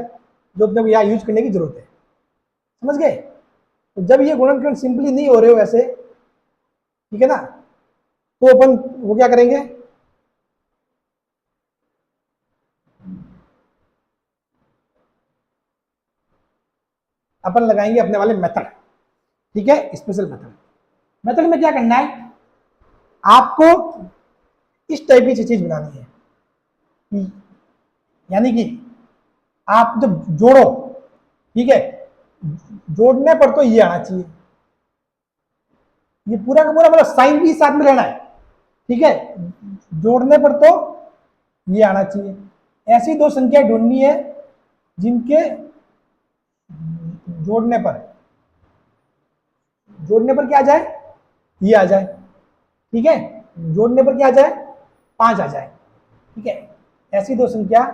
जो अपने को यहाँ यूज करने की जरूरत है, समझ गए। तो जब ये गुणनखंड सिंपली नहीं हो रहे हो ऐसे, ठीक है ना, तो अपन वो क्या करेंगे, अपन लगाएंगे अपने वाले मेथड, ठीक है, स्पेशल मेथड। मेथड में क्या करना है, आपको इस टाइप की चीज बनानी है, यानी कि आप जब जोड़ो, ठीक है, जोड़ने पर तो ये आना चाहिए, ये पूरा का पूरा मतलब साइन भी साथ में रहना है, ठीक है, जोड़ने पर तो ये आना चाहिए। ऐसी दो संख्या ढूंढनी है जिनके जोड़ने पर क्या आ जाए, ये आ जाए, ठीक है, जोड़ने पर क्या आ जाए, 5 आ जाए, ठीक है, ऐसी दो संख्या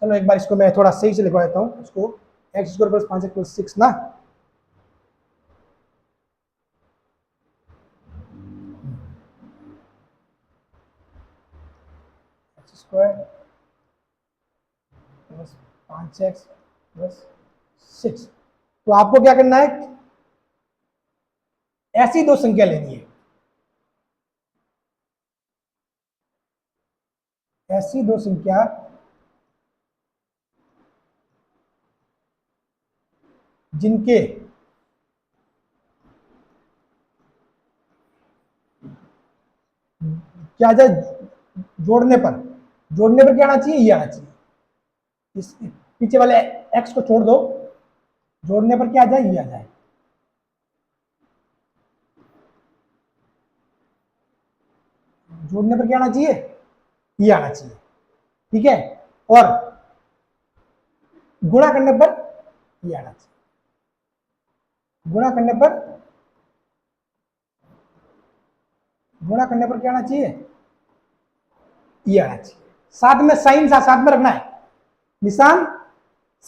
चलो एक बार इसको मैं थोड़ा सही से लिखवा देता हूं इसको, x square plus 5x plus 6 ना, x square plus 5x plus 6, तो आपको क्या करना है, ऐसी दो संख्या लेनी है, ऐसी दो संख्या जिनके क्या आ जाए, जोड़ने पर क्या आना चाहिए, ये आना चाहिए, इस पीछे वाले x को छोड़ दो, जोड़ने पर क्या आ जाए, ये आ जाए, जोड़ने पर क्या आना चाहिए, ये आना चाहिए, ठीक है, और गुणा करने पर ये आना चाहिए, गुणा करने पर क्या आना चाहिए, ये आना चाहिए, साथ में साइन साथ में रखना है, निशान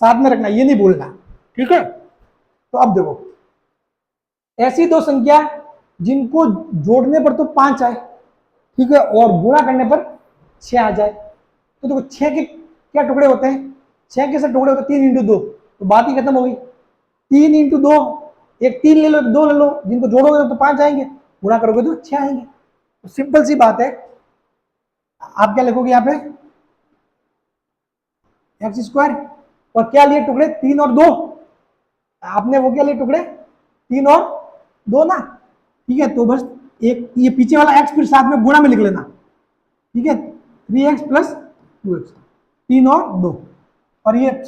साथ में रखना, ये नहीं भूलना, ठीक है। तो अब देखो ऐसी दो संख्या जिनको जोड़ने पर तो 5 आए, ठीक है, और गुणा करने पर 6 आ जाए। तो देखो 6 के क्या टुकड़े होते हैं, 6 के से टुकड़े होते हैं 3 इंटू 2, तो बात ही खत्म हो गई। 3 इंटू 2, एक 3 ले लो, 2 ले लो, जिनको जोड़ोगे तो 5 आएंगे, गुणा करोगे तो 6 आएंगे। तो सिंपल सी बात है, आप क्या लिखोगे यहाँ पे, एक्स स्क्वायर, और क्या लिए टुकड़े, 3 और 2, आपने वो क्या लिए टुकड़े, 3 और 2 ना, ठीक है। तो बस एक ये पीछे वाला एक्स फिर साथ में गुणा में लिख लेना, ठीक है, 3x प्लस 2x, 3 और 2, और ये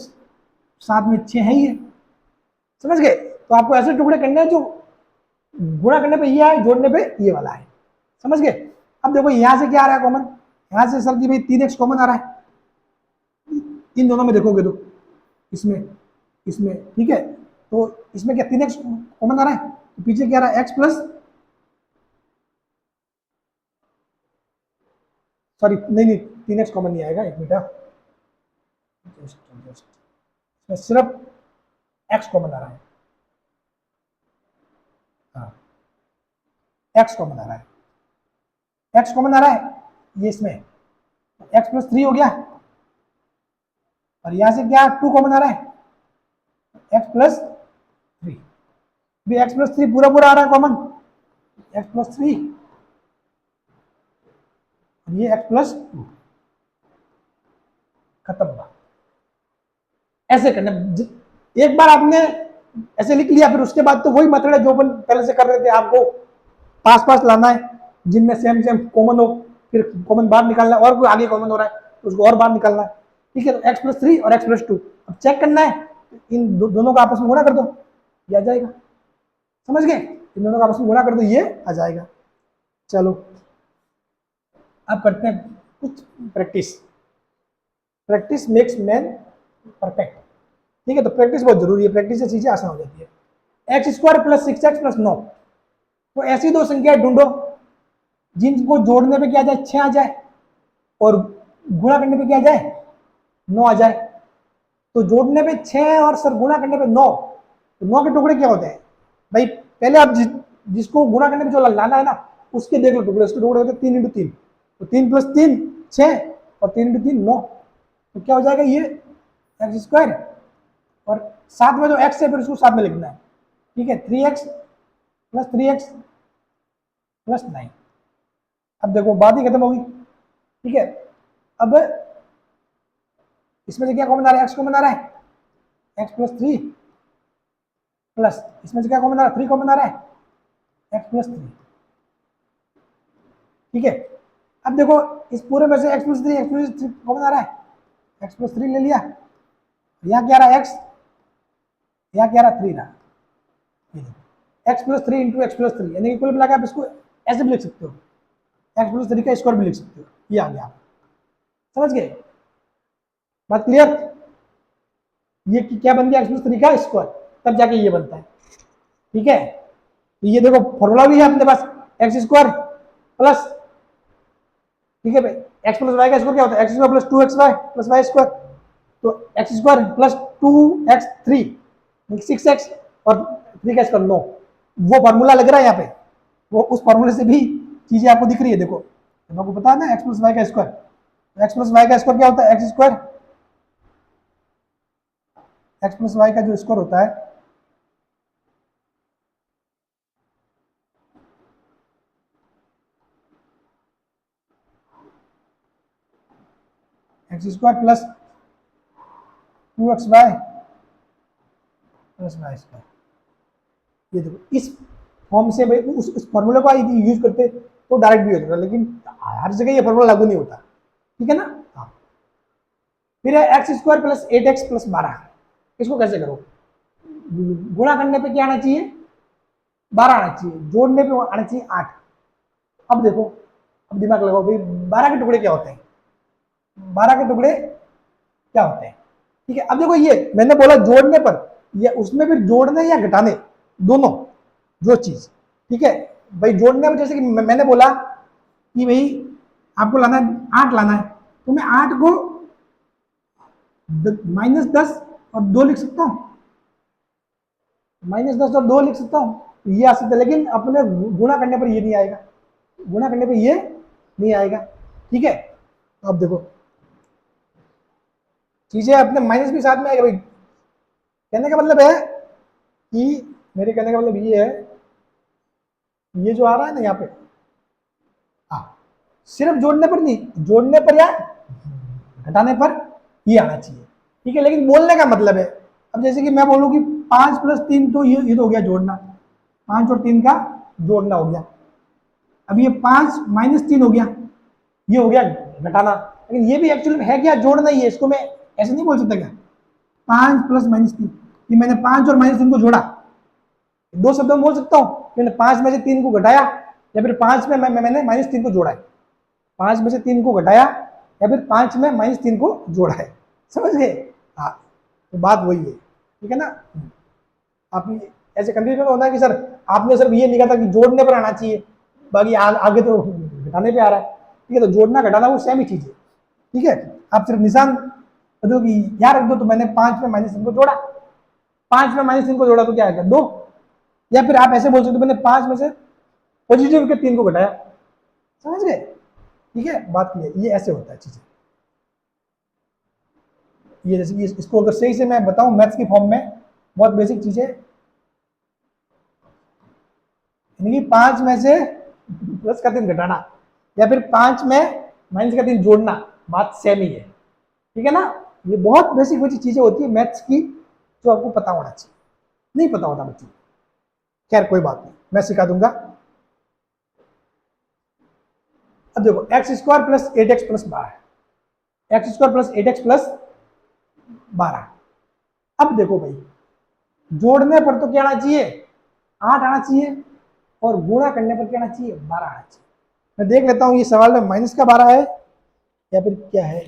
साथ में 6 है, ये समझ गए। तो आपको ऐसे टुकड़े करने हैं जो गुणा करने पे ये है, जोड़ने पे ये वाला है, समझ गए। अब देखो यहां से क्या आ रहा है कॉमन, यहां से सर जी भाई 3x कॉमन आ रहा है, इन दोनों में देखोगे तो इसमें इसमें, ठीक है, तो इसमें क्या 3x कॉमन आ रहा है, तो पीछे क्या आ रहा है, x प्लस, सॉरी नहीं नहीं 3x कॉमन नहीं आएगा, एक मिनट, इसमें सिर्फ x कॉमन आ रहा है, हाँ x कॉमन आ रहा है, x कॉमन आ रहा है, ये इसमें x प्लस 3 हो गया, और यहां से क्या 2 कॉमन आ रहा है, x प्लस 3, भी x प्लस 3 पूरा पूरा आ रहा है कॉमन, x प्लस 3, ये x प्लस 2, खत्म हुआ। ऐसे करना, एक बार आपने ऐसे लिख लिया, फिर उसके बाद तो वही मेथड है जो अपन पहले से कर रहे थे, आपको पास पास लाना है जिनमें सेम सेम कॉमन हो, फिर कॉमन बाहर निकालना है, और कोई आगे कॉमन हो रहा है तो उसको और बाहर निकालना है, ठीक है। तो x प्लस 3 और x प्लस 2 अब चेक करना है, इन दोनों का आपस में गुणा कर दो, ये आ जाएगा, समझ गए, इन दोनों का आपस में गुणा कर दो, ये आ जाएगा। चलो अब करते हैं कुछ practice, practice makes man perfect, ठीक है। तो प्रैक्टिस बहुत जरूरी है, प्रैक्टिस से चीजें आसान हो जाती है। X square plus 6x plus 9, तो ऐसी दो संख्या ढूंढो जिनको जोड़ने पे क्या आ जाए, 6 आ जाए, और गुणा करने पे क्या आ जाए, 9 आ जाए। तो जोड़ने पे 6 और सर गुणा करने पे 9, तो 9 के टुकड़े क्या होते हैं भाई, पहले आप जिसको गुणा करने पे जो लाना है ना, उसके देख लो टुकड़े, उसके टुकड़े होते हैं 3 इंटू 3, तो 3 प्लस 3 6, और 3 इंटू 3 9, तो क्या हो जाएगा ये एक्स स्क्वायर, और साथ में जो x है फिर उसको साथ में लिखना है, ठीक है, 3x प्लस 3x प्लस 9। अब देखो बात ही खत्म होगी, ठीक है। अब इसमें से क्या कॉमन आ रहा है, x कॉमन आ रहा है, x प्लस 3 प्लस इसमें से क्या कॉमन आ रहा है, 3 कॉमन आ रहा है, x प्लस 3, ठीक है। अब देखो इस पूरे में से x प्लस 3 कॉमन आ रहा है, x प्लस 3 ले लिया, यहाँ क्या रहा x, यहाँ क्या रहा 3 रहा, x plus 3 into x plus 3, यानी कि कुल मिलाकर आप इसको ऐसे भी लिख सकते हो, x प्लस 3 का स्क्वायर भी लिख सकते हो, ये आ गया, समझ गए, बात क्लियर। ये क्या बन गया, x प्लस 3 का स्क्वायर, तब जाके ये बनता है, ठीक है। तो ये देखो फॉर्मूला भी है अपने पास, एक्स स्क्वायर प्लस, ठीक है भाई, एक्स प्लस वाई का स्क्वायर क्या होता है, X square plus 2xy plus Y square, तो x square plus 2x3 6x, और 3 का स्क्वायर 9, वो फॉर्मूला लग रहा है यहाँ पे, वो उस फॉर्मूले से भी चीजें आपको दिख रही है, देखो आपको पता है ना एक्स प्लस वाई का स्क्वायर, एक्स प्लस वाई का स्क्वायर क्या होता है, X square, X plus Y का जो स्क्वायर होता है, X square plus 2xy plus Y square, ये देखो इस फॉर्म से भाई उस फॉर्मूले को यूज करते तो डायरेक्ट भी होता, लेकिन हर जगह ये फॉर्मूला लागू नहीं होता, ठीक है ना। हाँ, फिर है X square plus 8x plus 12, इसको कैसे करो, गुणा करने पे क्या आना चाहिए, 12 आना चाहिए, जोड़ने पे आना चाहिए 8। अब देखो, अब दिमाग लगाओ भाई, 12 के टुकड़े क्या होते हैं, 12 के टुकड़े क्या होते हैं, ठीक है। अब देखो ये मैंने बोला जोड़ने पर, ये उसमें फिर जोड़ने या घटाने दोनों जो चीज, ठीक है भाई, जोड़ने में जैसे कि मैंने बोला कि भाई आपको लाना है 8 लाना है, तो मैं 8 को -10 और 2 लिख सकता हूं, -10 और 2 लिख सकता हूं, ये आ सकता है, लेकिन अपने गुणा करने पर ये नहीं आएगा, गुणा करने पर ये नहीं आएगा। ठीक है, अब देखो चीजें अपने माइनस भी साथ में आएगा भाई। कहने का मतलब है कि, मेरे कहने का मतलब ये है, ये जो आ रहा है ना यहाँ पे, हाँ, सिर्फ जोड़ने पर नहीं, जोड़ने पर या घटाने पर ये आना चाहिए। ठीक है, लेकिन बोलने का मतलब है, अब जैसे कि मैं बोलूँ कि 5+3, तो ये तो हो गया जोड़ना, 5 और 3 का जोड़ना हो गया। अब ये 5 - 3 हो गया, ये हो गया घटाना। लेकिन ये भी एक्चुअली में है क्या, जोड़ना ही है, इसको मैं ऐसे नहीं बोल सकता क्या, 5 + -3, कि मैंने 5 और -3 को जोड़ा, दो शब्दों में बोल सकता हूँ, मैंने 5 में से 3 को घटाया, या फिर 5 में मैंने -3 को जोड़ा है, 5 में से 3 को घटाया, या फिर 5 में -3 को जोड़ा है। समझ गए? हाँ, तो बात वही है। ठीक है ना, आप ऐसे कंफ्यूजन होता है कि सर आपने सिर्फ ये लिखा था कि जोड़ने पर आना चाहिए, बाकी आगे तो घटाने पे आ रहा है। ठीक है, तो जोड़ना घटाना वो सेम ही चीज है। ठीक है, आप सिर्फ निशान बदलो कि यहाँ रख दो, तो मैंने 5 में -3 को जोड़ा, 5 में -3 को जोड़ा तो क्या आएगा 2, या फिर आप ऐसे बोल सकते हो मैंने 5 में से पॉजिटिव के 3 को घटाया। समझ गए? ठीक है, बात क्लियर, ये ऐसे होता है चीजें। ये जैसे कि इसको अगर सही से मैं बताऊं मैथ्स की फॉर्म में, बहुत बेसिक चीज है, यानी कि 5 में से प्लस का 3 घटाना, या फिर 5 में -3 जोड़ना, बात सेम ही है। ठीक है ना, ये बहुत बेसिक बेसिक चीजें होती है मैथ्स की, जो आपको पता होना चाहिए, नहीं पता होता बच्चों। खैर कोई बात नहीं, मैं सिखा दूंगा। अब देखो x² + 8x + 12, x² + 8x + 12। अब देखो भाई, जोड़ने पर तो क्या आना चाहिए, 8 आना चाहिए, और गुणा करने पर क्या आना चाहिए, 12 आना चाहिए। मैं देख लेता हूं ये सवाल में माइनस का 12 है या फिर क्या है।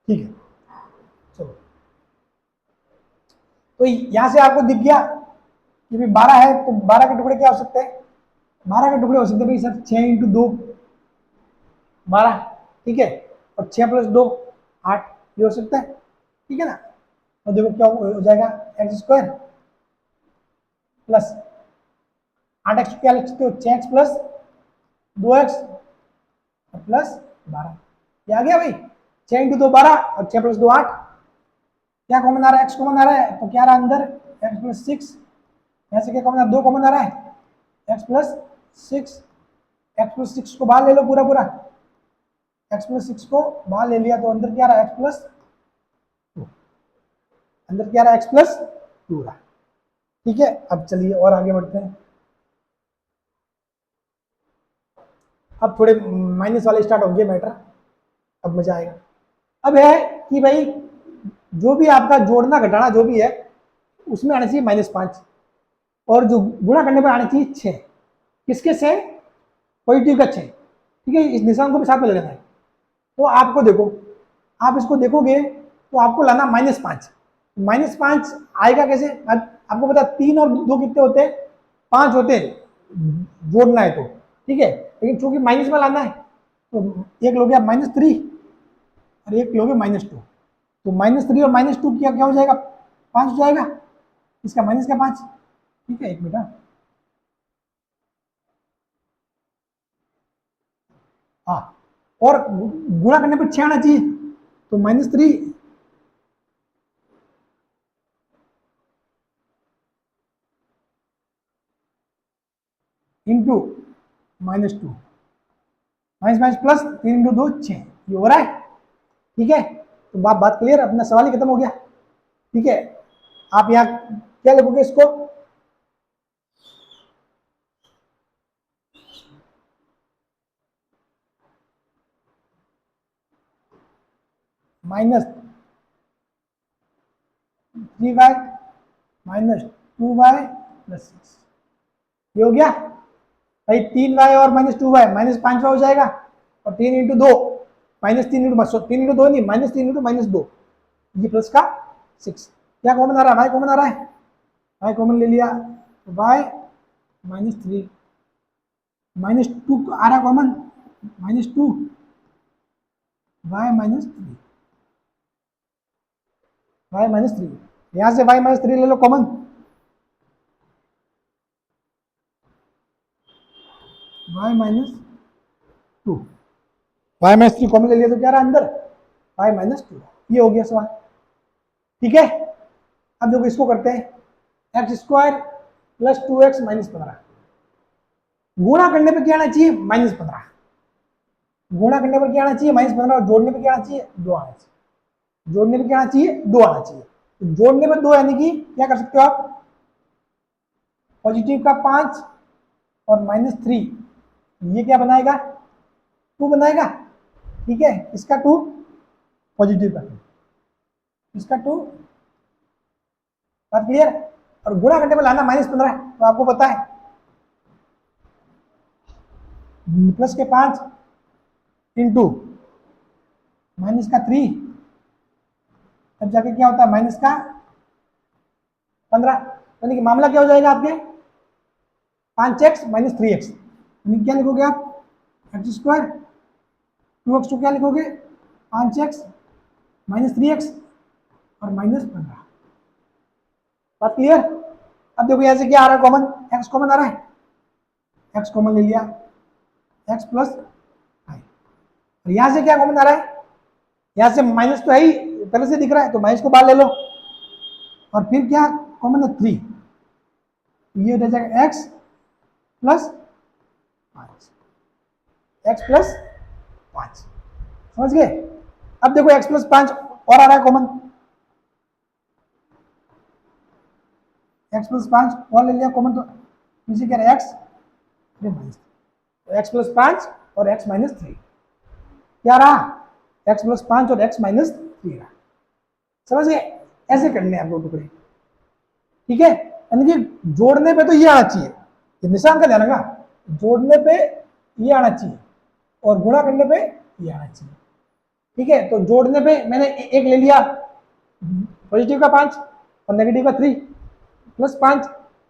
ठीक है, चलो, तो यहां से आपको दिख गया कि भाई 12 है, तो 12 के टुकड़े क्या हो सकते हैं, 12 के टुकड़े हो सकते हैं भाई सर 6 × 2 12। ठीक है, और 6 + 2 8, ये हो सकता है। ठीक है ना, और देखो क्या हो जाएगा, x² + 8x क्या लिख सकते हो, 6x + 2x + 12, ये आ गया भाई। 6 × 2 12, और 6 + 2 8, क्या कॉमन आ रहा है, x कॉमन आ रहा है, तो क्या रहा अंदर, x + 6, यहाँ से क्या कॉमन आ रहा है, 2 कॉमन आ रहा है, x + 6, x + 6 को बाहर ले लो पूरा पूरा, x + 6 को बाहर ले लिया, तो अंदर क्या रहा, x + 2, अंदर क्या रहा, x + 2 रहा। ठीक है, अब चलिए और आगे बढ़ते हैं। अब थोड़े माइनस वाले स्टार्ट होंगे मैटर, अब मजा आएगा। अब है कि भाई जो भी आपका जोड़ना घटाना जो भी है, उसमें आना चाहिए -5, और जो गुणा करने पर आना चाहिए 6। किसके 6, पॉजिटिव का 6। ठीक है, इस निशान को भी साथ में ले लेना है। तो आपको देखो, आप इसको देखोगे तो आपको लाना -5, -5 आएगा कैसे, आपको पता 3 और 2 कितने होते हैं, 5 होते हैं, जोड़ना है तो। ठीक है, लेकिन चूंकि माइनस में लाना है, तो एक लोगे आप -3, और एक लोगे -2, तो -3 और -2 क्या क्या हो जाएगा, 5 हो जाएगा, इसका माइनस का 5। ठीक है, एक मिनट, हाँ, और गुणा करने पर 6 आना चाहिए, तो -3 इंटू -2, माइनस प्लस 3 × 2 6, ये हो रहा है। ठीक है, तो बात क्लियर, अपना सवाल ही खत्म हो गया। ठीक है, आप यहाँ क्या लिखोगे इसको, -3y -2y + 6, ये हो गया भाई। 3y और -2y -5y हो जाएगा, और 3 × 2 -3 × 2 नहीं, -3 × -2, ये प्लस का 6, क्या कॉमन आ रहा है, y कॉमन आ रहा है, y कॉमन ले लिया, y -3 -2 आ रहा कॉमन, -2 y-3 y-3, यहां से y-3 ले लो कॉमन, y-2, y-3 कॉमन ले लिया तो क्या रहा अंदर y-2, ये हो गया सवाल। ठीक है, अब देखो इसको करते हैं x² प्लस 2x माइनस 15, गुणा करने पे क्या आना चाहिए -15, गुणा करने पर क्या आना चाहिए -15, और जोड़ने पे क्या आना चाहिए 2 आना चाहिए, जोड़ने पे क्या आना चाहिए 2 आना चाहिए, तो जोड़ने पे 2 यानी कि क्या कर सकते हो आप, पॉजिटिव का 5 और -3, ये क्या बनाएगा 2 बनाएगा। ठीक है, इसका 2 पॉजिटिव का 2, इसका 2, बात क्लियर। और गुणा करने पे लाना -15, तो आपको पता है प्लस के 5 इंटू माइनस का 3, तब जाके क्या होता है माइनस का 15, यानी कि मामला क्या हो जाएगा आपके 5x माइनस 3x, यानी क्या लिखोगे आप x², 2x तो क्या लिखोगे 5x माइनस 3x और -15, बात क्लियर। अब देखो यहां से क्या आ रहा है कॉमन, x कॉमन आ रहा है, x कॉमन ले लिया, x प्लस i, और यहां से क्या कॉमन आ रहा है, यहां से माइनस तो है ही पहले से दिख रहा है, तो माइनस को बाहर ले लो, और फिर क्या कॉमन है 3, ये हो जाएगा x प्लस 5, x प्लस 5, समझ गए। अब देखो x प्लस 5 और आ रहा है कॉमन, x प्लस 5 और ले लिया कॉमन, तो नीचे क्या रहा x माइनस, तो x प्लस 5 और x माइनस 3, क्या रहा x प्लस 5 और x माइनस 3 रहा, समझ गए। ऐसे करने हैं आप दो टुकड़े, ठीक है, यानी कि जोड़ने पे तो ये आना चाहिए, ये निशान का ध्यान रखना, जोड़ने पे ये आना चाहिए और गुणा करने पे ये आना चाहिए। ठीक है, तो जोड़ने पे मैंने एक ले लिया पॉजिटिव का 5 और नेगेटिव का 3, प्लस 5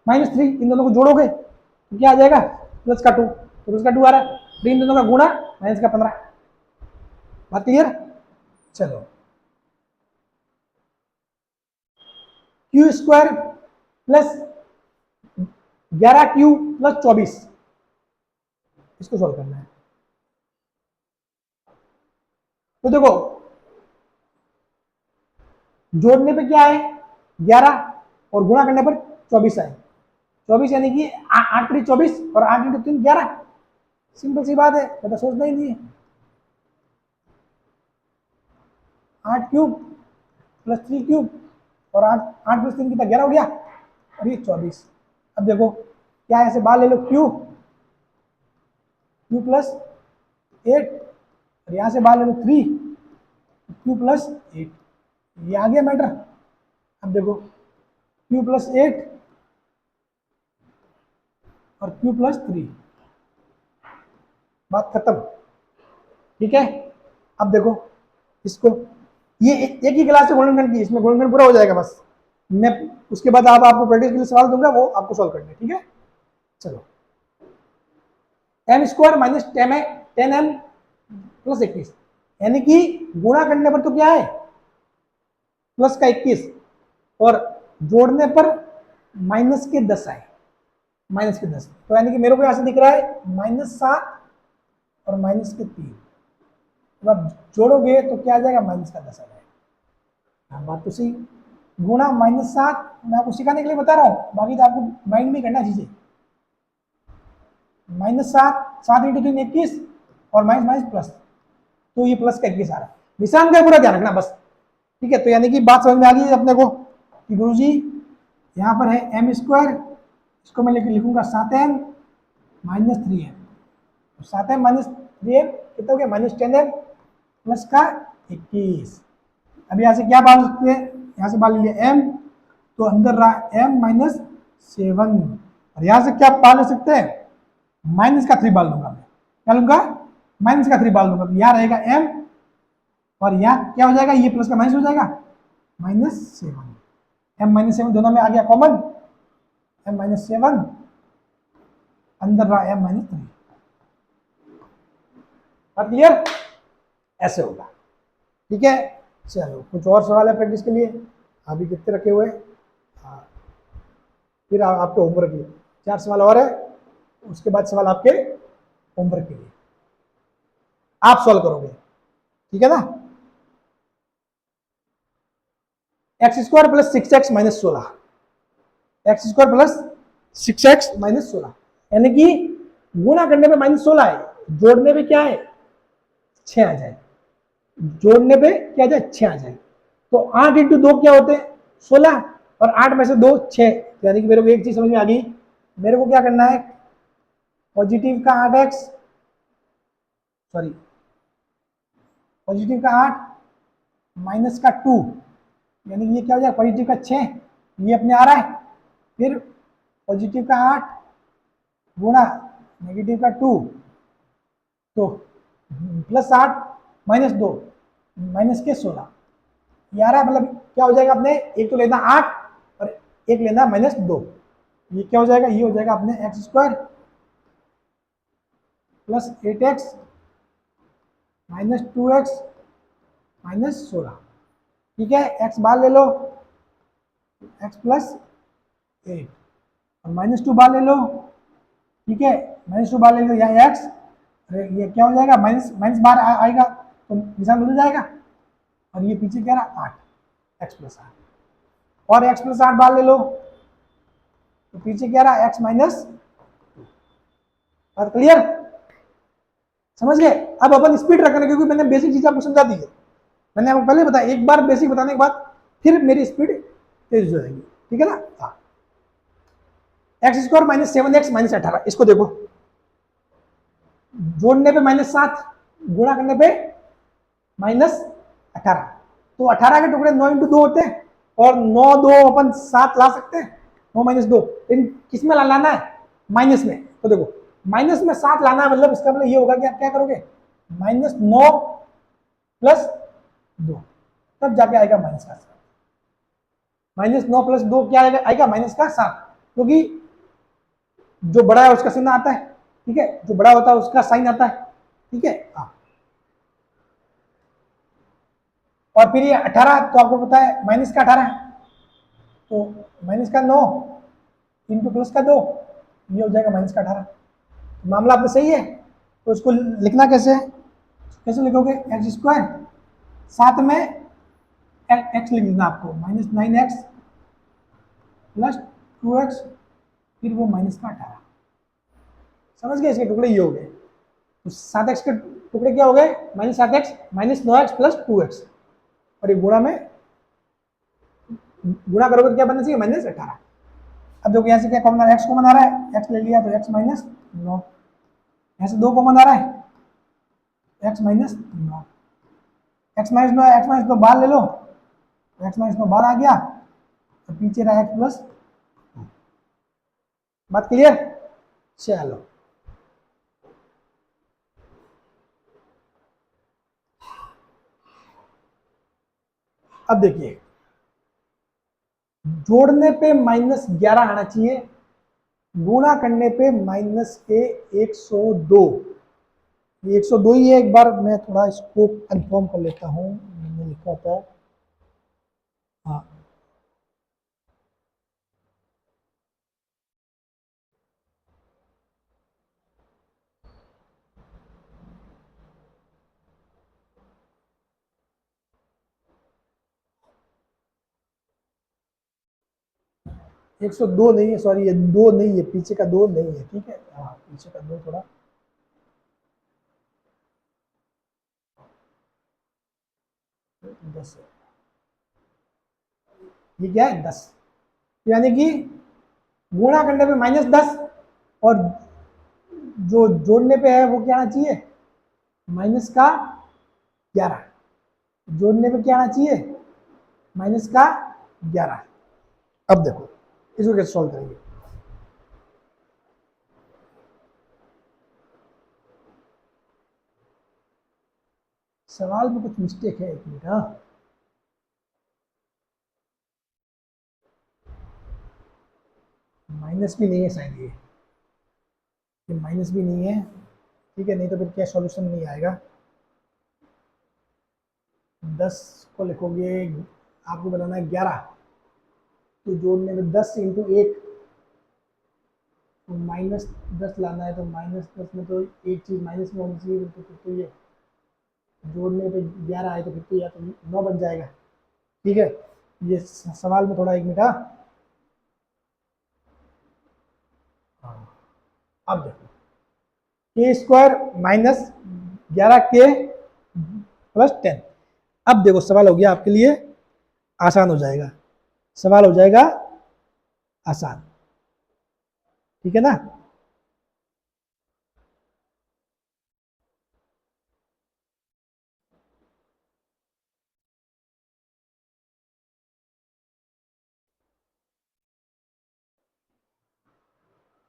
-3, इन दोनों को जोड़ोगे तो क्या आ जाएगा प्लस का 2, तो प्लस का 2 आ रहा है, फिर इन दोनों का गुणा माइनस का 15, बात क्लियर। चलो q² प्लस 11q प्लस 24, इसको सॉल्व करना है। तो देखो जोड़ने पे क्या है 11 और गुणा करने पर 24 आए, 24 यानी कि 8 3 24 और 8 इंटू 3 11, सिंपल सी बात है, तो सोचना ही नहीं है। 8 क्यूब प्लस 3 क्यूब और 8 प्लस 3 कितना 11 हो गया, और ये 24। अब देखो क्या ऐसे बाहर ले लो क्यू प्लस 8, और यहां से बाहर ले लो 3 क्यू प्लस 8, ये आ गया मैटर। अब देखो क्यू प्लस 8 और क्यू प्लस 3, बात खत्म। ठीक है, अब देखो इसको, ये एक ही क्लास से गुणनखंड की, इसमें गुणनखंड पूरा हो जाएगा बस, मैं उसके बाद आपको प्रैक्टिस के लिए सवाल दूंगा, वो आपको सॉल्व करना है। ठीक है, चलो m² माइनस 10m प्लस 21, यानी कि गुणा करने पर तो क्या है प्लस का 21 और जोड़ने पर माइनस के 10 आए, माइनस के 10, तो यानी कि मेरे को यहां से दिख रहा है -7 और माइनस के 3, जब आप जोड़ोगे तो क्या आ जाएगा माइनस का 10 आ जाएगा। हाँ बात तो सही, गुणा -7 मैं आपको सिखाने के लिए बता रहा हूँ, बाकी तो आपको माइंड में करना चीजें। -7, 7 इंटू 3 21 और माइनस माइनस प्लस, तो ये प्लस का 21 आ रहा है, निशान का पूरा ध्यान रखना बस। ठीक है, तो यानी कि बात समझ में आ गई अपने को कि गुरुजी यहाँ पर है m², इसको मैं लिखूंगा 7m minus 3m, 7m minus 3m कितना हो गया -10m प्लस का 21। अब यहाँ से क्या बाल सकते हैं, यहाँ से बाल लिया m, तो अंदर रहा m माइनस 7, और यहाँ से क्या बाल ले सकते हैं माइनस का 3 बाल लूंगा मैं, क्या लूंगा माइनस का 3 बाल लूंगा, तो यहाँ रहेगा m और यहाँ क्या हो जाएगा, ये प्लस का माइनस हो जाएगा -7, m -7 दोनों में आ गया कॉमन, m -7 अंदर रहा m -3, बात क्लियर? ऐसे होगा। ठीक है, चलो कुछ और सवाल है प्रैक्टिस के लिए? अभी कितने रखे हुए? हाँ, फिर आपके होमवर्क के लिए 4 सवाल और है, उसके बाद सवाल आपके होमवर्क के लिए आप सॉल्व करोगे। ठीक है ना? X square plus 6x minus 16, x square plus 6x minus 16, यानी कि गुणा करने पे -16 है, जोड़ने पे क्या है 6 आ जाए, जोड़ने पे क्या आ जाए 6 आ जाए। तो 8 इंटू 2 क्या होते हैं 16, और 8 में से 2 6, यानी कि मेरे को एक चीज समझ में आ गई, मेरे को क्या करना है, पॉजिटिव का 8x, सॉरी पॉजिटिव का 8 माइनस का 2, यानी कि ये क्या हो जाएगा पॉजिटिव का 6, ये अपने आ रहा है, फिर पॉजिटिव का 8 गुणा नेगेटिव का 2, तो प्लस 8 -2 माइनस के 16, ये आ रहा है, मतलब क्या हो जाएगा अपने, एक तो लेना 8 और एक लेना -2, ये क्या हो जाएगा, ये हो जाएगा अपने x square plus 8x minus 2x minus 16। ठीक है, x बाहर ले लो, x प्लस 8, और -2 बाहर ले लो। ठीक है, -2 बाहर ले लो, यहाँ x, अरे ये क्या हो जाएगा, माइनस माइनस बाहर आएगा तो निशान बदल जाएगा, और ये पीछे क्या रहा 8, x प्लस 8, और x प्लस 8 बाहर ले लो, तो पीछे क्या रहा x माइनस। बात क्लियर? समझ गए? अब अपन स्पीड रखना, क्योंकि मैंने बेसिक चीज आपको समझा दी है, मैंने आपको पहले बताया, एक बार बेसिक बताने के बाद फिर मेरी स्पीड तेज हो जाएगी। ठीक है ना? हाँ, x square minus 7x minus 18, इसको देखो, जोड़ने पे -7, गुणा करने पे -18, तो 18 के टुकड़े 9 इंटू 2 होते हैं, और 9 2 अपन 7 ला सकते हैं, 9 -2, लेकिन किस में लाना है, माइनस में। तो देखो माइनस में 7 लाना है, मतलब इसका मतलब ये होगा कि आप क्या करोगे, -9 प्लस 2, तब जाके आएगा माइनस का 7, -9 प्लस 2 क्या आएगा माइनस का 7, क्योंकि जो बड़ा है उसका चिन्ह आता है। ठीक है, जो बड़ा होता है उसका साइन आता है। ठीक है, हाँ, और फिर ये 18, तो आपको पता है माइनस का 18, तो माइनस का 9 इंटू प्लस का 2, ये हो जाएगा माइनस का 18। मामला आपका सही है, तो उसको लिखना कैसे है, कैसे लिखोगे, एक्स स्क्वायर, साथ में एक्स लिख देना आपको, -9x प्लस 2x, फिर वो माइनस का 18। समझ गए? इसके टुकड़े ये हो गए, तो 7x के टुकड़े क्या हो गए, -7x -9x प्लस 2x, और ये गुणा में गुणा करोगे तो क्या बनना चाहिए, -18। अब देखो यहाँ से क्या कॉमन आ रहा है, एक्स कॉमन आ रहा है, एक्स ले लिया तो x -9, यहाँ से 2 कॉमन आ रहा है, x -9, x -9 बाहर ले लो, x -9 बाहर आ गया, तो पीछे रहा x प्लस। बात क्लियर? चलो, अब देखिए, जोड़ने पे -11 आना चाहिए, गुणा करने पे माइनस के 102, ये 102 ही है। एक बार मैं थोड़ा इसको कंफर्म कर लेता हूं, मैंने लिखा था, हाँ, एक सौ दो नहीं है, सॉरी, ये 2 नहीं है, पीछे का 2 नहीं है। ठीक है, हाँ, पीछे का 2 थोड़ा, दस है, ये क्या है 10, यानी कि गुणा करने पे -10, और जो जोड़ने पे है वो क्या आना चाहिए, माइनस का 11, जोड़ने पे क्या आना चाहिए, माइनस का 11। अब देखो इसको कैसे सॉल्व करेंगे, सवाल में कुछ मिस्टेक है, एक मिनट, हाँ, माइनस भी नहीं है शायद, ये माइनस भी नहीं है, ठीक है, नहीं तो फिर क्या सॉल्यूशन नहीं आएगा। 10 को लिखोगे, आपको बनाना है 11, तो जोड़ने में 10 इंटू 1, तो -10 लाना है, तो -10 में तो एक चीज़ माइनस में होनी चाहिए, तो फिर तो ये जोड़ने पे 11 आए तो फिर तो या तो 9 बन जाएगा। ठीक है, ये सवाल में थोड़ा 1 मिनट। हाँ, अब देखो के स्क्वायर माइनस 11k+10। अब देखो सवाल हो गया आपके लिए आसान हो जाएगा, सवाल हो जाएगा आसान, ठीक है ना।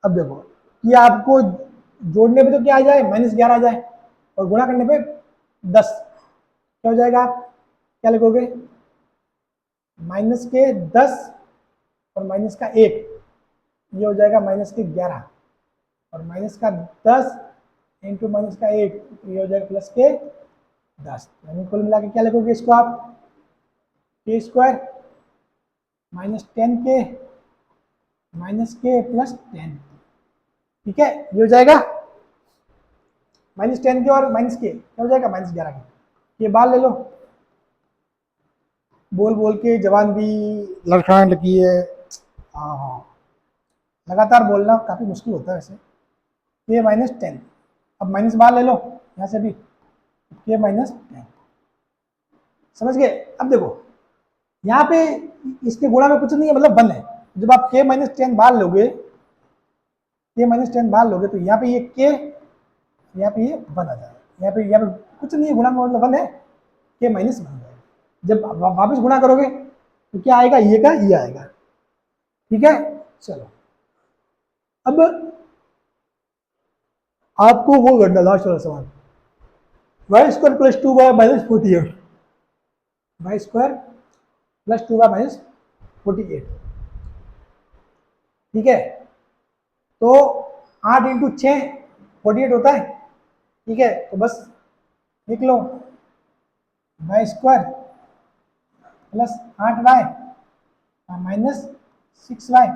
अब देखो ये आपको जोड़ने पे तो क्या आ जाए, -11 आ जाए, और गुणा करने पे 10, क्या हो जाएगा, आप क्या लिखोगे, -10 और -1, ये हो जाएगा -11, और -10 इंटू -1, ये हो जाएगा +10, यानी कुल मिला के क्या लिखोगे इसको आप, के स्क्वायर -10k -k+10, ठीक है, ये हो जाएगा -10 के और -k क्या हो जाएगा, -11 के। ये बाल ले लो, बोल बोल के जवान भी लड़खड़ाने लगी है। हाँ हाँ, लगातार बोलना काफ़ी मुश्किल होता है वैसे। के -10, अब माइनस बाहर ले लो यहाँ से भी, के -10, समझ गए। अब देखो यहाँ पे इसके गुणा में कुछ नहीं है, मतलब 1 है। जब आप के -10 बाहर लोगे, के -10 बाहर लोगे, तो यहाँ पे ये के, यहाँ पे ये 1 आ जाएगा, यहाँ पे कुछ नहीं है, गुणा में मतलब 1 है, के -1 जाएगा। जब वापस गुणा करोगे तो क्या आएगा, ये का ये आएगा, ठीक है। चलो अब आपको वो करना लास्ट वाला सवाल, y² + 2y - 48, y² + 2y - 48, ठीक है। तो 8 इंटू 6 48 होता है, ठीक है। तो बस लिख लो y² + 8y - 6y,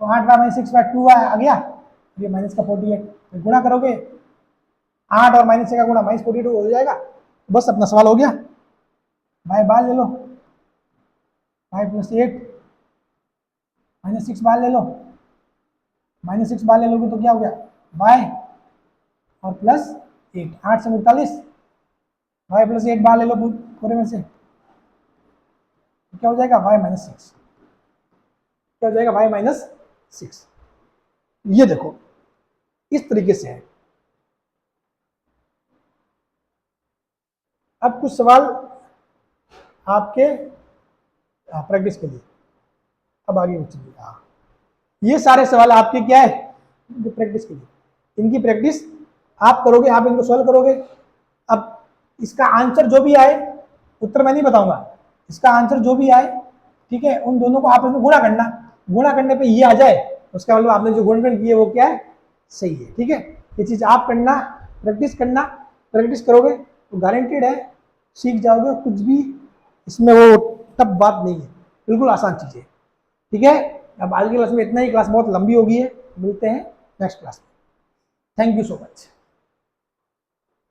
तो 8y - 6y 2y आ गया, ये माइनस का 48, तो गुणा करोगे 8 और -6 का गुणा -48 हो जाएगा, बस अपना सवाल हो गया। y बाहर ले लो, y + 8 -6 बाहर ले लो, -6 बाहर ले लोगे तो क्या हो गया, y और +8, 8 से 48, y + 8 बाहर ले लो पूरे में से, तो क्या हो जाएगा, y - 6, क्या हो जाएगा, y - 6। ये देखो इस तरीके से है। अब कुछ सवाल आपके प्रैक्टिस के लिए, अब आगे चलिए। हाँ, ये सारे सवाल आपके क्या है, प्रैक्टिस के लिए, इनकी प्रैक्टिस आप करोगे, आप इनको सॉल्व करोगे। अब इसका आंसर जो भी आए, उत्तर मैं नहीं बताऊंगा, इसका आंसर जो भी आए, ठीक है, उन दोनों को आपस में गुणा करना, गुणा करने पे ये आ जाए, उसका मतलब आपने जो गुणन किए वो क्या है, सही है, ठीक है। ये चीज आप करना, प्रैक्टिस करना, प्रैक्टिस करोगे तो गारंटेड है सीख जाओगे, कुछ भी इसमें वो टफ बात नहीं है, बिल्कुल आसान चीज है, ठीक है। अब आज की क्लास में इतना ही, क्लास बहुत लंबी हो गई है, मिलते हैं नेक्स्ट क्लास में। Thank you so much.